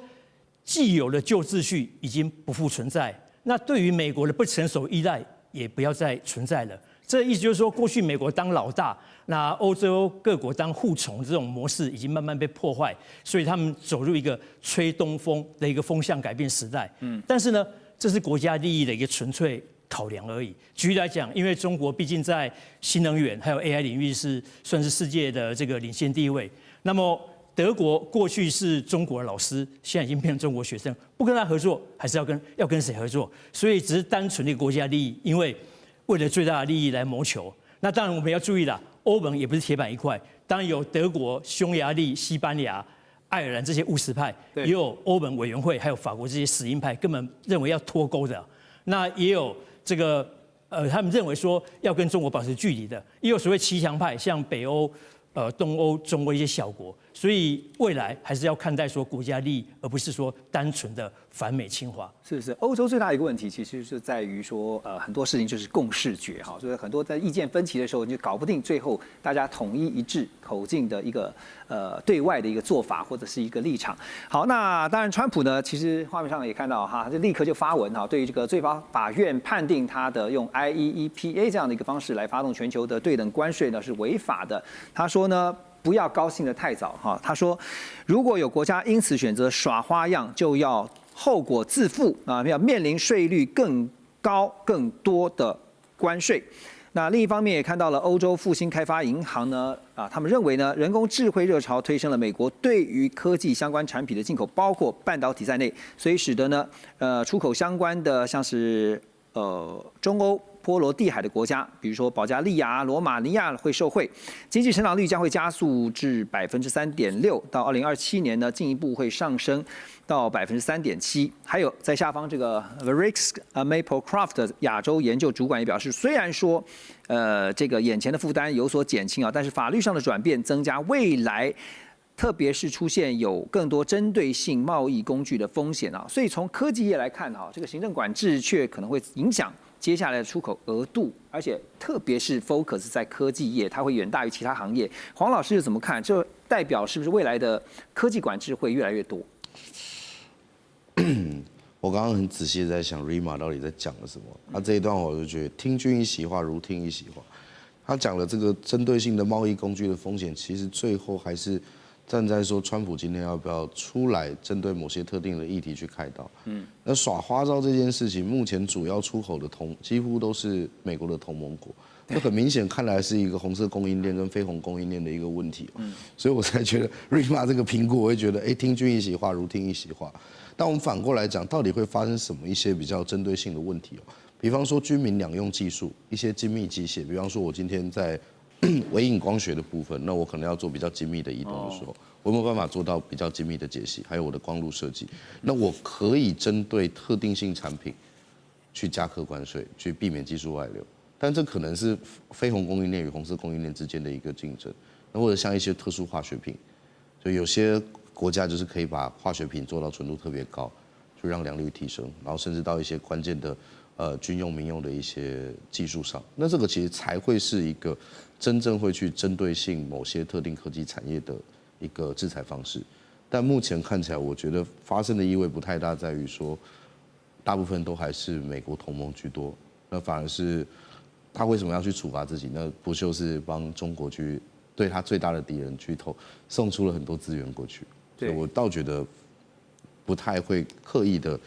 既有的舊秩序已經不復存在，那對於美國的不成熟依賴也不要再存在了。這意思就是說，過去美國當老大，那歐洲各國當護從這種模式已經慢慢被破壞，所以他們走入一個吹東風的一個風向改變時代。但是呢，這是國家利益的一個純粹考量而已。舉例來講，因為中國畢竟在新能源還有 AI 領域算是世界的這個領先地位，那麼德國過去是中國的老師，現在已經變成中國學生，不跟他合作，還是要跟誰合作？所以只是單純的國家利益，因為為了最大的利益來謀求。那當然我們要注意了，歐盟也不是鐵板一塊，當然有德國、匈牙利、西班牙、愛爾蘭這些務實派，也有歐盟委員會，還有法國這些死硬派，根本認為要脫鈎的。那也有這個他們認為說要跟中國保持距離的，也有所謂騎牆派，像北歐、東歐、中歐一些小國。所以未來還是要看待說國家利益，而不是說單純的反美親華。是不是？歐洲最大的一個問題，其實是在於說，很多事情就是共識決哈，所以很多在意見分歧的時候，你就搞不定，最後大家統一一致口徑的一個對外的一個做法或者是一個立场。好，那当然，川普呢，其實畫面上也看到哈，就立刻就發文哈，对於這個最高法院判定他的用 IEEPA 這樣的一個方式來發動全球的對等關稅呢是違法的。他說呢，不要高興得太早哈。他說，如果有國家因此選擇耍花樣，就要後果自負啊，要面臨稅率更高、更多的關稅。那另一方面也看到了歐洲復興開發銀行呢，他們認為呢，人工智慧熱潮推升了美國對於科技相關產品的進口，包括半導體在內，所以使得呢，出口相關的像是中歐、波羅的海的国家，比如說保加利亞、羅馬尼亞會受惠，經濟成長率將會加速至3.6%，到2027年呢，進一步會上升到3.7%。還有在下方這個 Varix Maplecroft 的亞洲研究主管也表示，雖然說這個眼前的負擔有所減輕啊，但是法律上的轉變增加未來，特別是出現有更多針對性貿易工具的風險啊。所以從科技業來看哈，這個行政管制卻可能會影響接下來的出口額度，而且特別是 focus 在科技業，它會遠大於其他行業。黃老師是怎麼看？這代表是不是未來的科技管制會越來越多？我剛剛很仔細在想 Rima 到底在講了什麼。他這一段我就覺得聽君一席話，如聽一席話。他講了這個針對性的貿易工具的風險，其實最後還是站在說，川普今天要不要出來針對某些特定的議題去開刀？那耍花招這件事情，目前主要出口的幾乎都是美國的同盟國，那很明顯看來是一個紅色供應鏈跟非紅供應鏈的一個問題。所以我才覺得 Rima 這個評估，我會覺得，聽君一席話，如聽一席話。但我們反過來講，到底會發生什麼一些比較針對性的問題？比方說軍民兩用技術，一些精密機械，比方說我今天在微影光學的部分，那我可能要做比較精密的移動的時候，我有沒有辦法做到比較精密的解析？還有我的光路設計，那我可以針對特定性產品去加課關稅，去避免技術外流。但這可能是非紅供應鏈與紅色供應鏈之間的一個競爭。那或者像一些特殊化學品，就有些國家就是可以把化學品做到純度特別高，就讓良率提升，然後甚至到一些關鍵的軍用、民用的一些技術上，那這個其實才會是一個真正會去針對性某些特定科技產業的一個制裁方式。但目前看起來，我覺得發生的意味不太大，在於說大部分都還是美國同盟居多，那反而是他為什麼要去處罰自己？那不就是幫中國去對他最大的敵人去送出了很多資源過去？所以我倒覺得不太會刻意的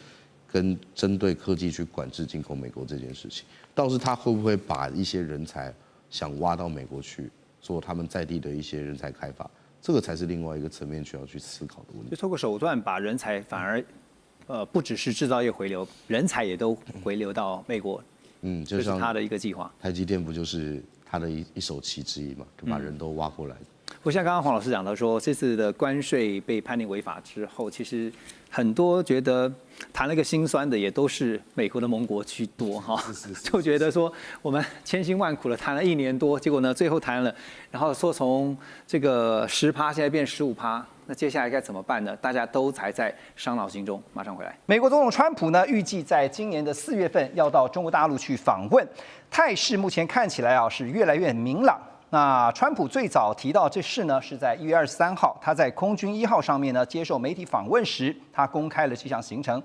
跟針對科技去管制進口美國這件事情。倒是他會不會把一些人才想挖到美國去做他們在地的一些人才開發，這個才是另外一個層面需要去思考的問題。就透過手段把人才反而，不只是製造業回流，人才也都回流到美國。就像他的一個計劃。台積電不就是他的一手棋之一嘛，就把人都挖過來。不像剛剛黄老師講到說，這次的關稅被判定違法之後，其實很多覺得談了個心酸的，也都是美國的盟國居多哈，就覺得說我們千辛萬苦了談了1年多，結果呢最後談了，然後說從這個10%現在變15%，那接下來該怎麼辦呢？大家都還在傷腦筋中。馬上回來。美國總統川普呢，預計在今年的4月份要到中國大陸去訪問，態勢目前看起來是越來越明朗。那川普最早提到這事呢，是在1月23號，他在空軍1號上面呢接受媒體訪問時，他公開了這項行程。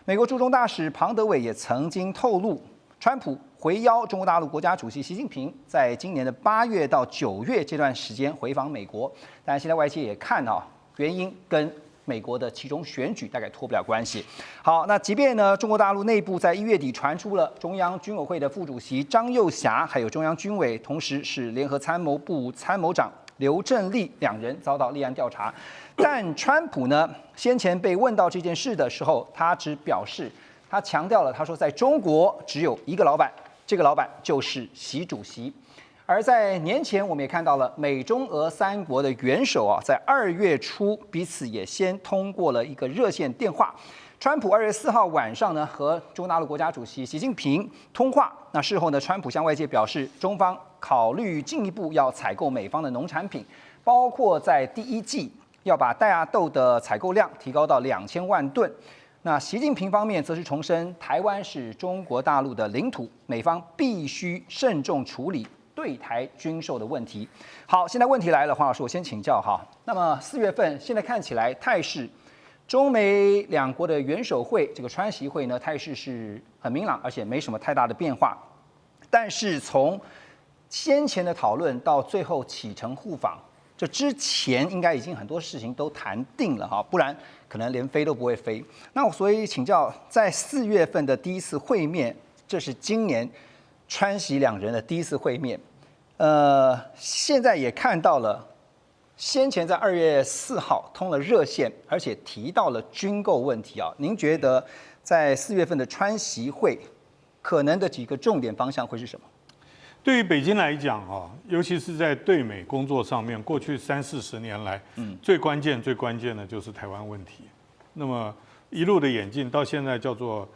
美國駐中大使龐德韋也曾經透露，川普回邀中國大陸國家主席習近平，在今年的8月到9月這段時間回訪美國。但現在外界也看原因跟美國的期中選舉大概脫不了關係。好，那即便呢，中國大陸內部在1月底傳出了中央軍委會的副主席張又俠，還有中央軍委，同時是聯合參謀部參謀長劉振立2人遭到立案調查。但川普呢，先前被問到這件事的時候，他只表示，他強調了，他說在中國只有一個老闆，這個老闆就是習主席。而在年前，我們也看到了美中俄3國的元首在2月初彼此也先通過了一個熱線電話。川普2月4號晚上呢和中國大陸國家主席習近平通話。那事後呢，川普向外界表示，中方考慮進一步要採購美方的農產品，包括在第1季要把戴亞豆的採購量提高到2000萬噸。那習近平方面則是重申，台灣是中國大陸的領土，美方必須慎重處理對台軍售的問題。好，現在問題來了，黃老師，我先請教哈。那麼4月份現在看起來態勢，中美2國的元首會這個川習會呢，態勢是很明朗，而且沒什麼太大的變化。但是從先前的討論到最後啟程互訪，這之前應該已經很多事情都談定了哈，不然可能連飛都不會飛。那我所以請教，在4月份的第一次會面，這是今年川習2人的第一次會面。現在也看到了，先前在2月4號通了熱線，而且提到了軍購問題啊。您覺得在4月份的川習會，可能的幾個重點方向會是什麼？對於北京來講尤其是在對美工作上面，過去30-40年來，最關鍵的就是台灣問題。那麼一路的演進到現在叫做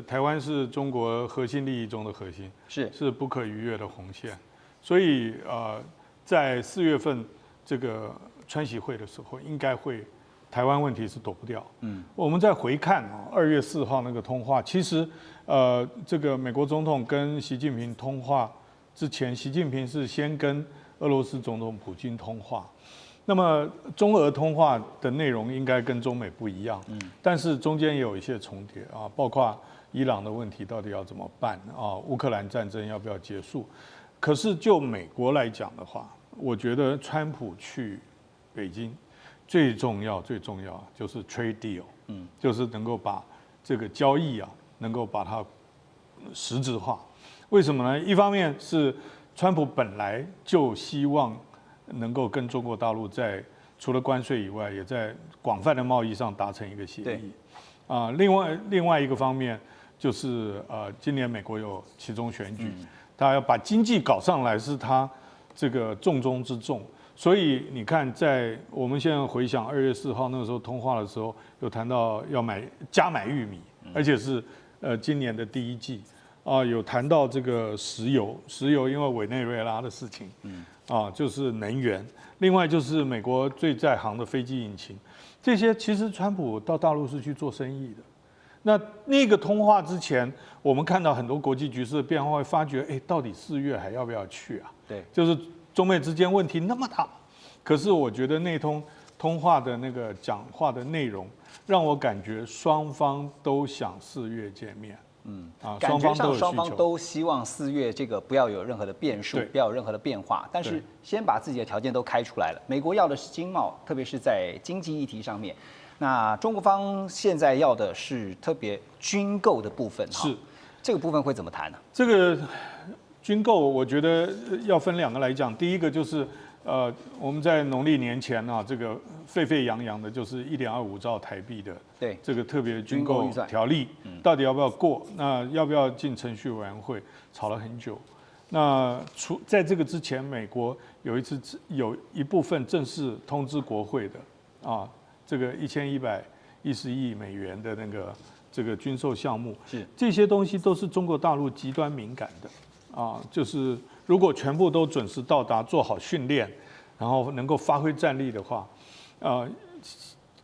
台灣是中國核心利益中的核心，是不可逾越的紅線。所以在4月份這個川習會的時候，應該會台灣問題是躲不掉。我們再回看2月4號那個通話，其實這個美國總統跟習近平通話之前，習近平是先跟俄羅斯總統普京通話。那麼中俄通話的內容應該跟中美不一樣，但是中間也有一些重疊啊，包括伊朗的問題到底要怎麼辦啊，烏克蘭戰爭要不要結束？可是就美國來講的話，我覺得川普去北京最重要就是 trade deal，就是能夠把這個交易能夠把它實質化。為什麼呢？一方面是川普本來就希望能夠跟中國大陸在除了關稅以外，也在廣泛的貿易上達成一個協議。另外一個方面就是今年美國有期中選舉，他要把經濟搞上來是他這個重中之重。所以你看，在我們現在回想2月4號那個時候通話的時候，有談到要加買玉米，而且是今年的第1季有談到這個石油因為委內瑞拉的事情。就是能源，另外就是美國最在行的飛機引擎，這些其實川普到大陸是去做生意的。那個通話之前，我們看到很多國際局勢的變化，會發覺，到底4月還要不要去啊？對，就是中美之間問題那麼大，可是我覺得那通話的那個講話的內容，讓我感覺雙方都想4月見面。感覺上雙方都希望4月这個不要有任何的變數，不要有任何的變化，但是先把自己的條件都開出來了。美國要的是經貿，特別是在經濟議題上面。那中國方現在要的是特別軍購的部分，是這個部分會怎麼談呢？這個軍購，我覺得要分2個來講。第一個就是我們在農曆年前啊，這個沸沸揚揚的就是1.25兆台幣的這個特別軍購條例，到底要不要過？那要不要進程序委員會？吵了很久。那在這個之前，美國有一部分正式通知國會的啊，這個1110億美元的那個這個軍售項目，這些東西都是中國大陸極端敏感的啊，就是如果全部都準時到達，做好訓練，然後能夠發揮戰力的話，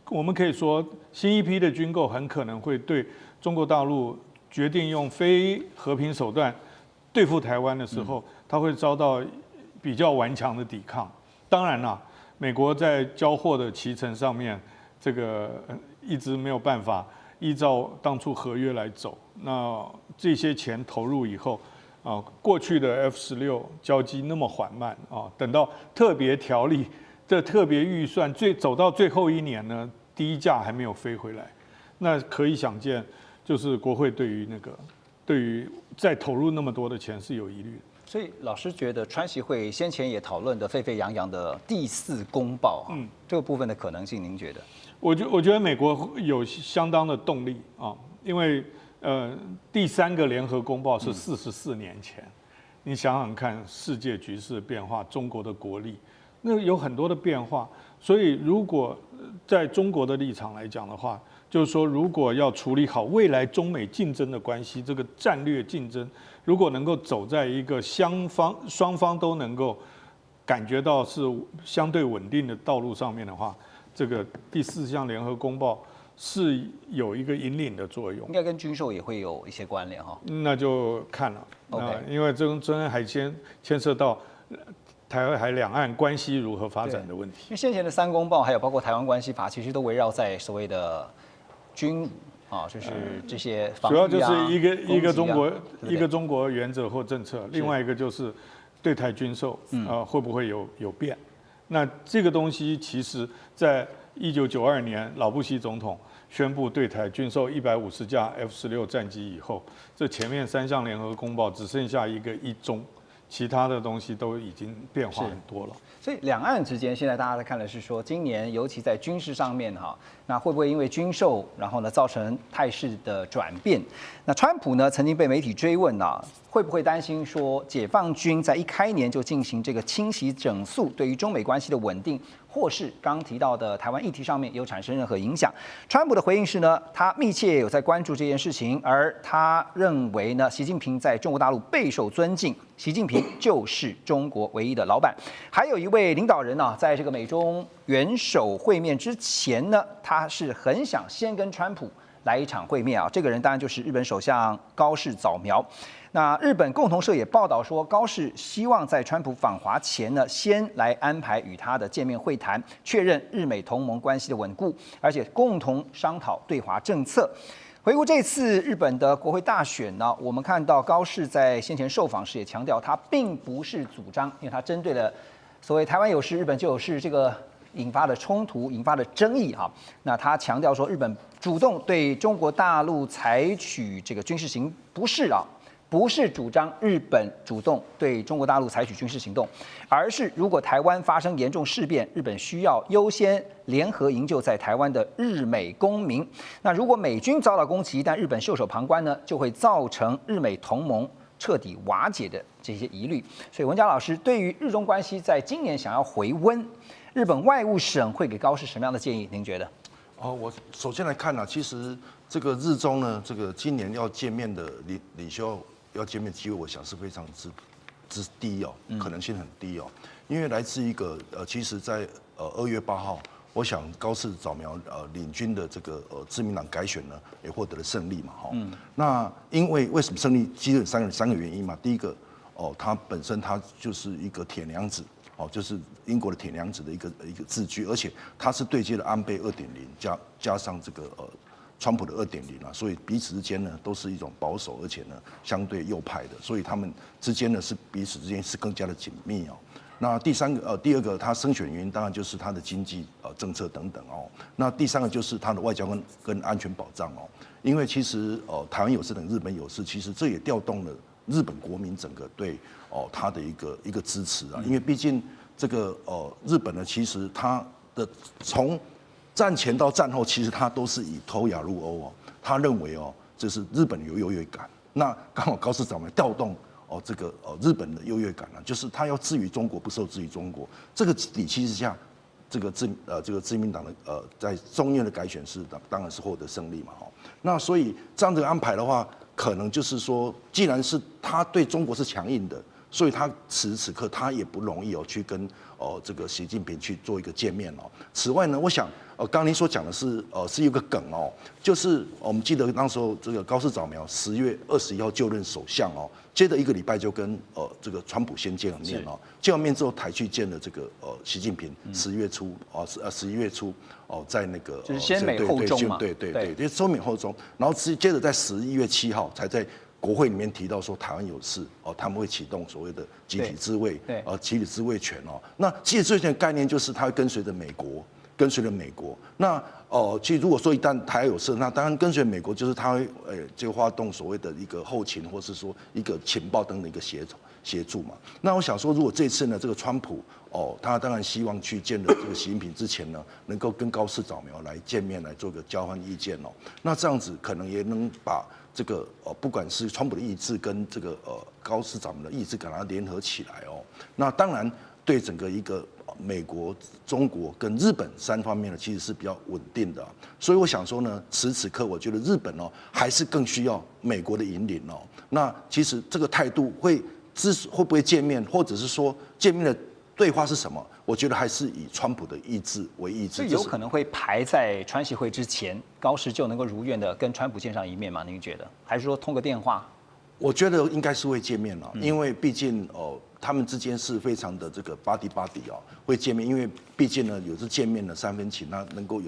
我們可以說新一批的軍購很可能會對中國大陸決定用非和平手段對付台灣的時候，它會遭到比較頑強的抵抗。當然啦，美國在交貨的期程上面，這個一直沒有辦法依照當初合約來走。那這些錢投入以後，過去的 F-16交機那麼緩慢啊，等到特別條例的特別預算走到最後1年呢，第一架還沒有飛回來，那可以想見，就是國會對於再投入那麼多的錢是有疑慮的。所以老師覺得川習會先前也討論的沸沸揚揚的第4公報，這個部分的可能性，您覺得？我覺得美國有相當的動力啊，因為第3個聯合公報是44年前，你想想看，世界局勢的變化，中國的國力，那有很多的變化。所以如果在中國的立場來講的話，就是說，如果要處理好未來中美競爭的關係，這個戰略競爭，如果能夠走在一個雙方都能夠感覺到是相對穩定的道路上面的話，這個第4項聯合公報是有一個引領的作用，應該跟軍售也會有一些關聯哈。那就看了，因為這還牽涉到台海兩岸關係如何發展的問題。因為先前的3公報，還有包括台灣關係法，其實都圍繞在所謂的軍啊，就是這些防疫啊，主要就是一個中國原則或政策，另外一個就是對台軍售會不會有變？那這個東西其實在1992年老布希總統宣布對台軍售150架 F-16戰機以後，這前面3項聯合公報只剩下一個一中，其他的東西都已經變化很多了。所以兩岸之間，現在大家在看的是說，今年尤其在軍事上面哈，那會不會因為軍售，然後呢造成態勢的轉變？那川普呢曾經被媒體追問啊，會不會擔心說解放軍在一開年就進行這個清洗整肅，對於中美關係的穩定，或是剛提到的台灣議題上面有產生任何影響？川普的回應是呢，他密切有在關注這件事情，而他認為呢，習近平在中國大陸備受尊敬，習近平就是中國唯一的老闆。還有一位領導人呢，在這個美中元首會面之前呢，他是很想先跟川普來一場會面啊。這個人當然就是日本首相高市早苗。那日本共同社也報道說，高市希望在川普訪華前呢，先來安排與他的見面會談，確認日美同盟關係的穩固，而且共同商討對華政策。回顧這次日本的國會大選呢，我們看到高市在先前受訪時也強調，他並不是主張，因為他針對了所謂台灣有事，日本就有事這個引發的衝突、引發的爭議哈。那他強調說，日本主動對中國大陸採取這個軍事行不是啊。不是主張日本主動對中國大陸採取軍事行動，而是如果台灣發生嚴重事變，日本需要優先聯合營救在台灣的日美公民。那如果美軍遭到攻擊，但日本袖手旁觀呢，就會造成日美同盟徹底瓦解的這些疑慮。所以文嘉老師對於日中關係在今年想要回溫，日本外務省會給高市什麼樣的建議？您覺得？我首先來看呢，其實這個日中呢，這個今年要見面的領袖。要見面機會，我想是非常之低哦，可能性很低哦，因為來自一個其實在2月8號，我想高市早苗領軍的這個自民黨改選呢，也獲得了勝利嘛，哈，那因為什麼勝利？基本三個原因嘛，第一個他本身他就是一個鐵娘子哦，就是英國的鐵娘子的一個自居，而且他是對接了安倍2.0加上這個川普的2.0啊，所以彼此之間呢都是一種保守而且呢相对右派的，所以他们之間呢是彼此之間是更加的紧密哦。那第二個，他胜選原因當然就是他的經濟政策等等哦。那第3個就是他的外交跟安全保障哦。因為其實台灣有事等日本有事，其實這也調動了日本國民整個對他的一個支持啊。因為畢竟這個日本呢，其實他的從戰前到戰後，其實他都是以脫亞入歐哦。他認為就是日本有優越感。那剛好高市早苗調動這個日本的優越感呢，就是他要置於中國，不受制於中國。這個底氣之下，這個自民黨的在眾議院的改選是當然是獲得勝利嘛。那所以這樣的安排的話，可能就是說，既然是他對中國是強硬的，所以他此时此刻他也不容易去跟這個習近平去做一個見面哦。此外呢，我想剛剛您所講的是有個梗哦，就是我們記得那時候這個高市早苗10月21號就任首相哦，接着1個禮拜就跟這個川普先見了面哦，見完面之後才去見了這個習近平11月初在那個就是先美後中嘛，對，就是先美後中，然後接着在11月7號才在國會裡面提到說台灣有事他們會啟動所謂的集體自衛，集體自衛權哦。那集體自衛權的概念就是它會跟隨着美國。那其實如果說一旦台灣有事，那當然跟隨美國就是他會就發動所謂的一個後勤，或是說一個情報等的一個協助嘛。那我想說，如果這次呢，這個川普他當然希望去見了這個習近平之前呢，能夠跟高市早苗來見面，來做個交換意見哦。那這樣子可能也能把這個不管是川普的意志跟這個高市早苗的意志，把它聯合起來哦。那當然對整個一個美國、中國跟日本3方面呢，其實是比較穩定的，所以我想說呢，此时此刻我覺得日本還是更需要美國的引領哦。那其實這個態度會不會見面，或者是說見面的對話是什麼？我覺得還是以川普的意志為意志。所以有可能會排在川習會之前，高市就能夠如願的跟川普見上一面嗎？您覺得？還是說通個電話？我覺得應該是會見面了，因為畢竟他們之間是非常的這個 body 會見面，因為畢竟呢有這見面的3分情，那能夠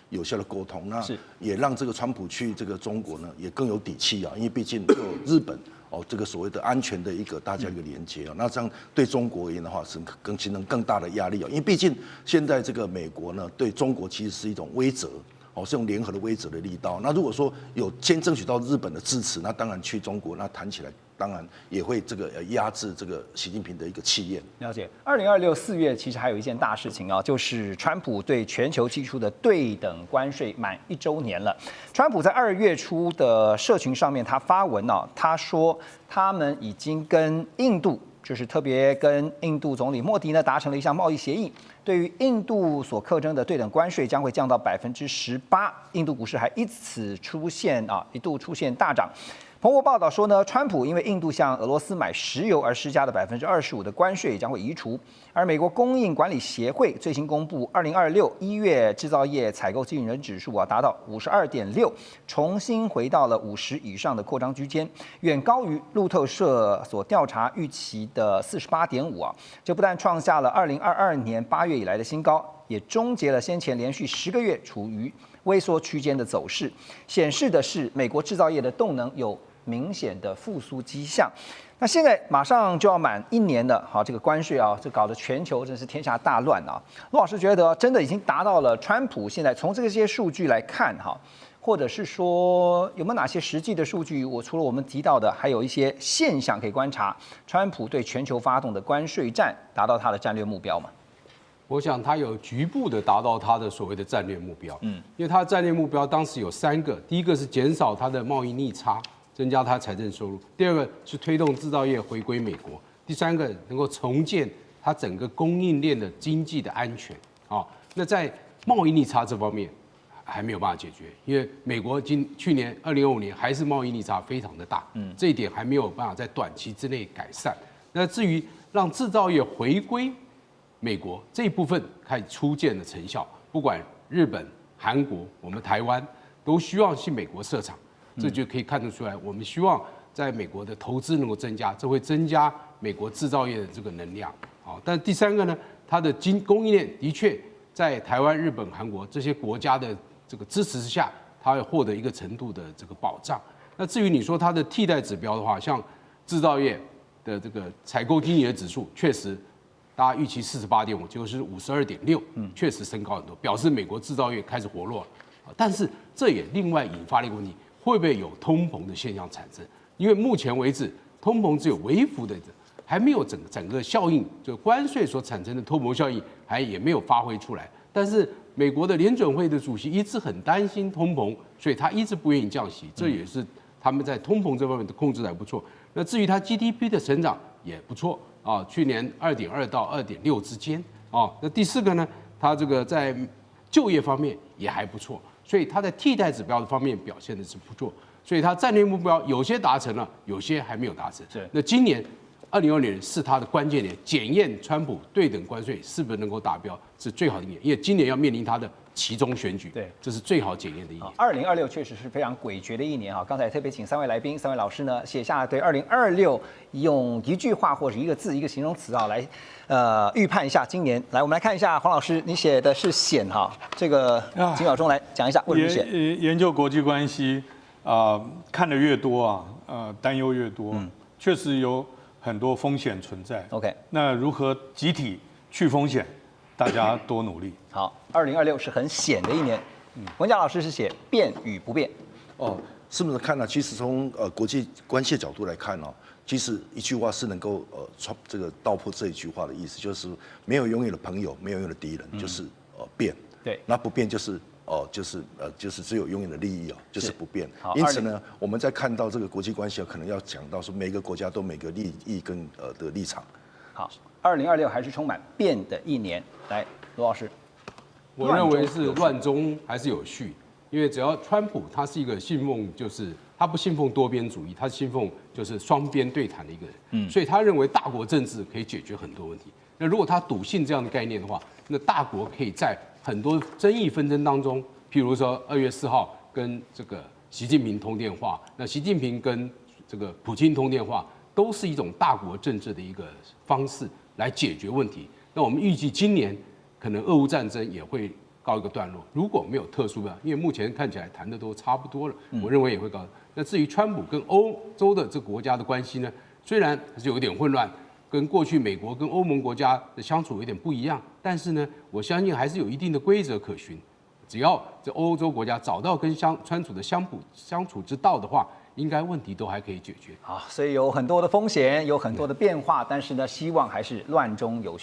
有效的溝通，那也讓這個川普去這個中國呢也更有底氣啊，因為畢竟有日本這個所謂的安全的一個大家一個連接啊，那這樣對中國而言的話是形成更大的壓力啊，因為畢竟現在這個美國呢對中國其實是一種威懾。是用聯合的威懾的力道。那如果說有先爭取到日本的支持，那當然去中國，那談起來當然也會這個壓制這個習近平的一個氣焰。了解。2026 4月其實還有一件大事情啊，就是川普對全球祭出的對等關稅滿1週年了。川普在2月初的社群上面，他發文啊，他說他們已經跟印度，就是特別跟印度總理莫迪呢達成了一項貿易協議。對於印度所課徵的對等關稅將會降到18%，印度股市還因此一度出現大漲。彭博報道說呢，川普因為印度向俄羅斯買石油而施加的25%的關稅也將會移除。而美國供應管理協會最新公布，2026 1月製造業採購經理人指數達到52.6，重新回到了50以上的擴張區間，遠高於路透社所調查預期的48.5啊。這不但創下了2022年8月以來的新高，也終結了先前連續10個月處於萎縮區間的走勢，顯示的是美國製造業的動能有明顯的復甦跡象。那現在馬上就要滿1年了，好，這個關稅啊，這搞得全球真是天下大亂啊。陸老師覺得真的已經達到了川普現在從這些數據來看哈，或者是說有沒有哪些實際的數據？除了我們提到的，還有一些現象可以觀察，川普對全球發動的關稅戰達到他的戰略目標嗎？我想他有局部的達到他的所謂的戰略目標，因為他的戰略目標当時有3個，第一個是減少他的貿易逆差，增加他財政收入；第二個是推動製造業回歸美國；第3個能夠重建他整個供應鏈的經濟的安全。那在貿易逆差這方面還沒有辦法解決，因為美國去年2025年還是貿易逆差非常的大，這一點還沒有辦法在短期之內改善。那至於讓製造業回歸美國這一部分開始初見的成效，不管日本、韓國、我們台灣都希望去美國設廠，這就可以看得出來，我們希望在美國的投資能夠增加，這會增加美國製造業的這個能量。但第3個呢，它的供應鏈的確在台灣、日本、韓國這些國家的這個支持之下，它會獲得一個程度的這個保障。那至於你說它的替代指標的話，像製造業的這個採購經理的指數，確實大家預期48.5，結果是52.6，確實升高很多，表示美國製造業開始活絡了。但是這也另外引發了一個問題，會不會有通膨的現象產生？因為目前為止，通膨只有微幅的，還沒有整個效應，就關稅所產生的通膨效應也沒有發揮出來。但是美國的聯準會的主席一直很擔心通膨，所以他一直不願意降息，這也是他們在通膨這方面的控制還不錯。那至於它 GDP 的成長也不錯啊，去年2.2到2.6之間啊。那第四個呢，它這個在就業方面也還不錯，所以它在替代指標的方面表現的是不錯。所以它戰略目標有些達成了，有些還沒有達成。是。那今年2020年是它的關鍵年，檢驗川普對等關稅是不是能夠達標，是最好的一年，因為今年要面臨它的期中選舉，对，這是最好檢驗的一年。2026確實是非常詭譎的一年哈。剛才特別請3位來賓、3位老師呢寫下對2026用一句話或者一個字、一個形容詞啊來預判一下今年。來，我們來看一下黃老師，你寫的是險哈，這個幾秒鐘來講一下為什麼險？研究國際關係看得越多啊，擔憂越多，確實有很多風險存在。OK， 那如何集體去風險？大家多努力。好，2026是很險的一年。文甲老師是寫變與不變。哦，是不是看呢？其實從國際關係的角度來看哦，其實一句話是能夠這個道破這一句話的意思，就是沒有永遠的朋友，沒有永遠的敵人，就是變。对，那不變就是就是只有永遠的利益哦，就是不變。因此呢，我們在看到這個國際關係，可能要講到說每個國家都每個利益跟的立場。好，2026還是充滿變的一年。來，羅老師，我認為是亂中還是有序，因為只要川普他是一個信奉，就是他不信奉多邊主義，他信奉就是雙邊對談的一個人，所以他認為大國政治可以解決很多問題。那如果他篤信這樣的概念的話，那大國可以在很多爭議紛爭當中，譬如說2月4號跟這個習近平通電話，那習近平跟這個普京通電話，都是一種大國政治的一個方式來解決問題。那我們預計今年可能俄烏戰爭也會告一個段落，如果沒有特殊的，因為目前看起來談的都差不多了，我認為也會告。那至於川普跟歐洲的這個國家的關係呢，雖然還是有點混亂，跟過去美國跟歐盟國家的相處有點不一樣，但是呢，我相信還是有一定的規則可循。只要這歐洲國家找到跟川普的相處之道的話，應該問題都還可以解決。好，所以有很多的風險，有很多的變化，但是呢，希望還是亂中有序。